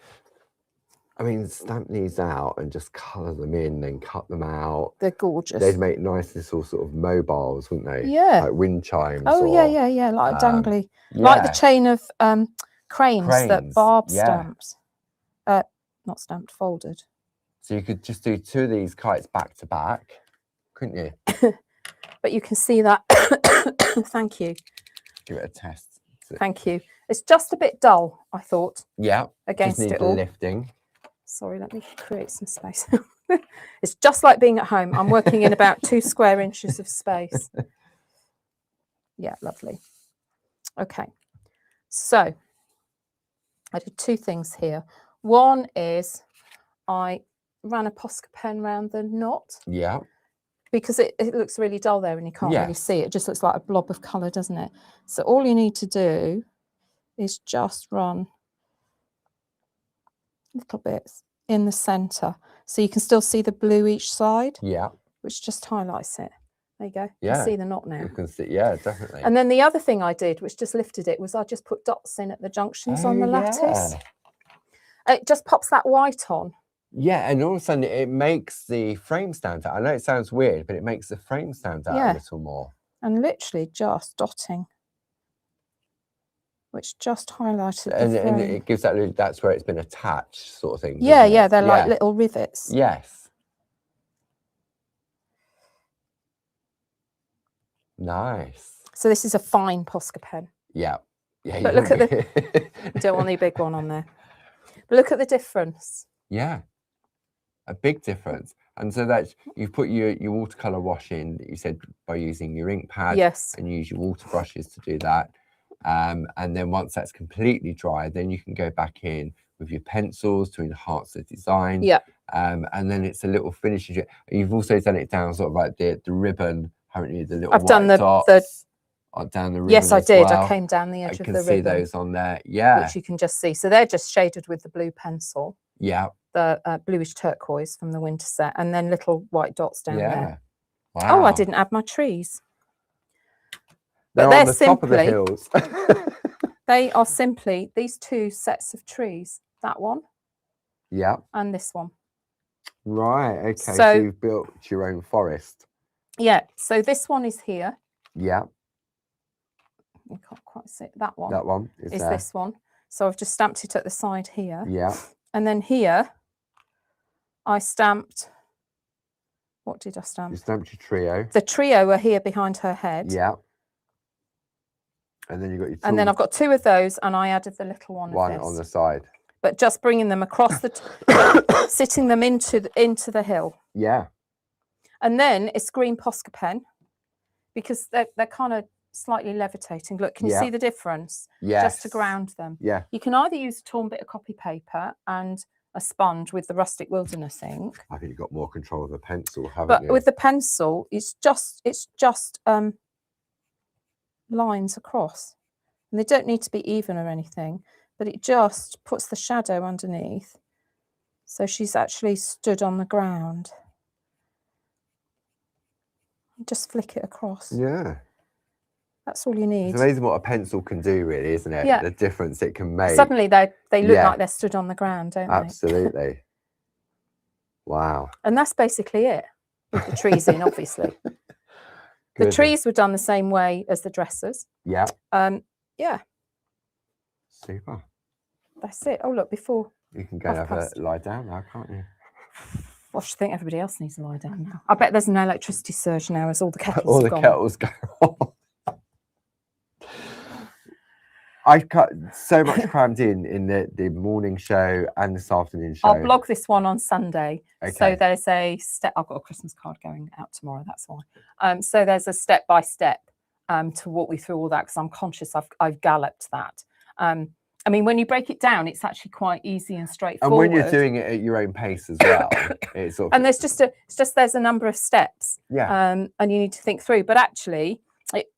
I mean, stamp these out and just colour them in and cut them out. They're gorgeous. They'd make nice little sort of mobiles, wouldn't they? Yeah. Like wind chimes. Oh, yeah. Like a dangly. Yeah. Like the chain of cranes that Barb stamped. Not stamped, folded. So you could just do 2 of these kites back to back, couldn't you? But you can see that. Thank you. Give it a test. Thank you. It's just a bit dull, I thought. Yeah. Against just need it all. Lifting. Sorry, let me create some space. It's just like being at home. I'm working in about 2 square inches of space. Yeah, lovely. Okay. So I did 2 things here. One is I ran a Posca pen round the knot. Yeah. Because it looks really dull there and you can't really see it. It just looks like a blob of colour, doesn't it? So all you need to do is just run little bits in the centre. So you can still see the blue each side. Yeah. Which just highlights it. There you go. Yeah. You can see the knot now. You can see, yeah, definitely. And then the other thing I did, which just lifted it, was I just put dots in at the junctions on the lattice. It just pops that white on. Yeah, and all of a sudden it makes the frame stand out. I know it sounds weird, but it makes the frame stand out a little more. And literally just dotting, which just highlighted the frame. And it gives that, that's where it's been attached sort of thing. Yeah, they're like little rivets. Yes. Nice. So this is a fine Posca pen. Yeah. Yeah. But look at the, you don't want the big one on there. But look at the difference. Yeah. A big difference. And so that you put your watercolor wash in, you said, by using your ink pad. Yes. And use your water brushes to do that. And then once that's completely dry, then you can go back in with your pencils to enhance the design. Yeah. And then it's a little finishing. You've also done it down sort of like the ribbon, haven't you? The little I've done the dots down the ribbon. Yes, I did. Well. I came down the edge of the ribbon. I can see those on there. Yeah. Which you can just see. So they're just shaded with the blue pencil. Yeah. The bluish turquoise from the winter set, and then little white dots down there. Wow. Oh, I didn't add my trees. They're on the top of the hills. They are simply these 2 sets of trees. That one. Yeah. And this one. Right. Okay. So So you've built your own forest. yeah. So this one is here. Yeah. You can't quite see it. That one. That one is there. This one. So I've just stamped it at the side here. Yeah. And then here, I stamped. What did I stamp? You stamped your trio. The trio are here behind her head. Yeah. And then you got your. And then I've got 2 of those, and I added the little one. One of this. on the side. But just bringing them across the, sitting them into the hill. Yeah. And then it's green Posca pen, because they're kind of slightly levitating. Look, can you see the difference? Yes. Just to ground them. Yeah. You can either use a torn bit of copy paper and a sponge with the rustic wilderness ink. I think you've got more control of the pencil, haven't you? But with the pencil, it's just lines across, and they don't need to be even or anything, but it just puts the shadow underneath, so she's actually stood on the ground. Just flick it across. Yeah. That's all you need. It's amazing what a pencil can do, really, isn't it? Yeah. The difference it can make. Suddenly they look like they're stood on the ground, don't Absolutely. Wow. And that's basically it, with the trees in, obviously. The trees were done the same way as the dresses. Yeah. Yeah. Super. That's it. Oh, look, before. You can go and have a lie down now, can't you? I should think everybody else needs to lie down now. I bet there's an electricity surge now as all the kettles all the gone. kettles go on. I've cut so much crammed in the morning show and this afternoon show. I'll blog this one on Sunday. Okay. So there's a step. I've got a Christmas card going out tomorrow. That's why. So there's a step by step to walk me through all that, because I'm conscious I've galloped that. I mean, when you break it down, it's actually quite easy and straightforward. And when you're doing it at your own pace as well, it's sort of... And there's a number of steps. Yeah. And you need to think through. But actually,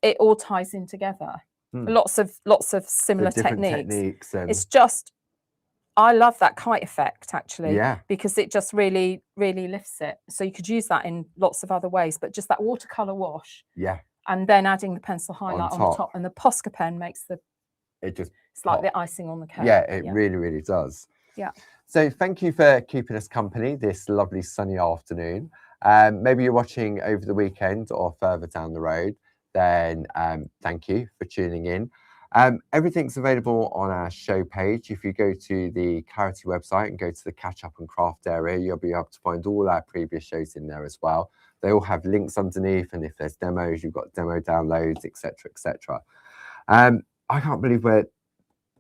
it all ties in together. Lots of similar techniques. And... It's just, I love that kite effect, actually. Yeah. Because it just really, really lifts it. So you could use that in lots of other ways. But just that watercolor wash. Yeah. And then adding the pencil highlight on the top, and the Posca pen makes it's like the icing on the cake. Yeah, it really, really does. Yeah. So thank you for keeping us company this lovely sunny afternoon. Maybe you're watching over the weekend or further down the road, then thank you for tuning in. Everything's available on our show page. If you go to the Clarity website and go to the catch up and craft area, you'll be able to find all our previous shows in there as well. They all have links underneath, and if there's demos, you've got demo downloads, etc., etc. I can't believe we're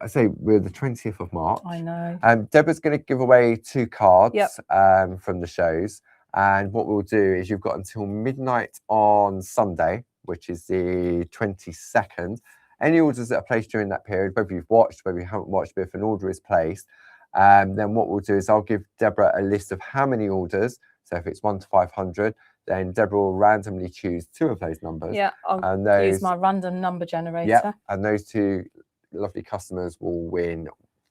the 20th of March. I know. Deborah's going to give away 2 cards Yep. from the shows. And what we'll do is you've got until midnight on Sunday, which is the 22nd. Any orders that are placed during that period, whether you've watched, whether you haven't watched, but if an order is placed, then what we'll do is I'll give Deborah a list of how many orders. So if it's 1 to 500, then Deborah will randomly choose 2 of those numbers. Yeah, I'll use my random number generator. Yeah, and those 2 lovely customers will win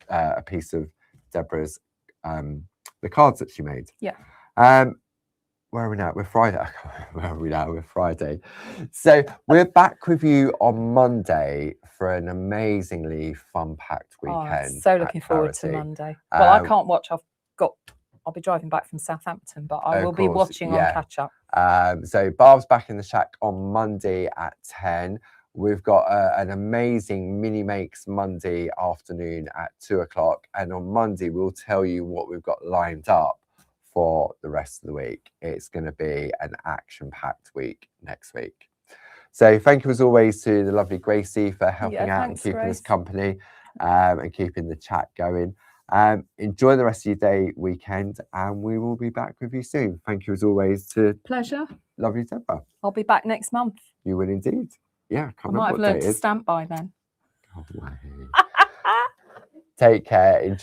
a piece of Deborah's the cards that she made. Yeah. Where are we now? We're Friday. Where are we now? We're Friday. So we're back with you on Monday for an amazingly fun-packed weekend. Oh, so looking forward to Monday. Well, I can't watch. I'll be driving back from Southampton, but I will be watching on catch up. So Barb's back in the shack on Monday at 10. We've got an amazing mini makes Monday afternoon at 2 o'clock. And on Monday, we'll tell you what we've got lined up for the rest of the week. It's going to be an action-packed week next week. So thank you as always to the lovely Gracie for helping out and keeping us company and keeping the chat going. Enjoy the rest of your day, weekend, and we will be back with you soon. Thank you as always to Pleasure. Lovely Deborah. I'll be back next month. You will indeed. Yeah, I might have learned to stamp by then. Take care. Enjoy.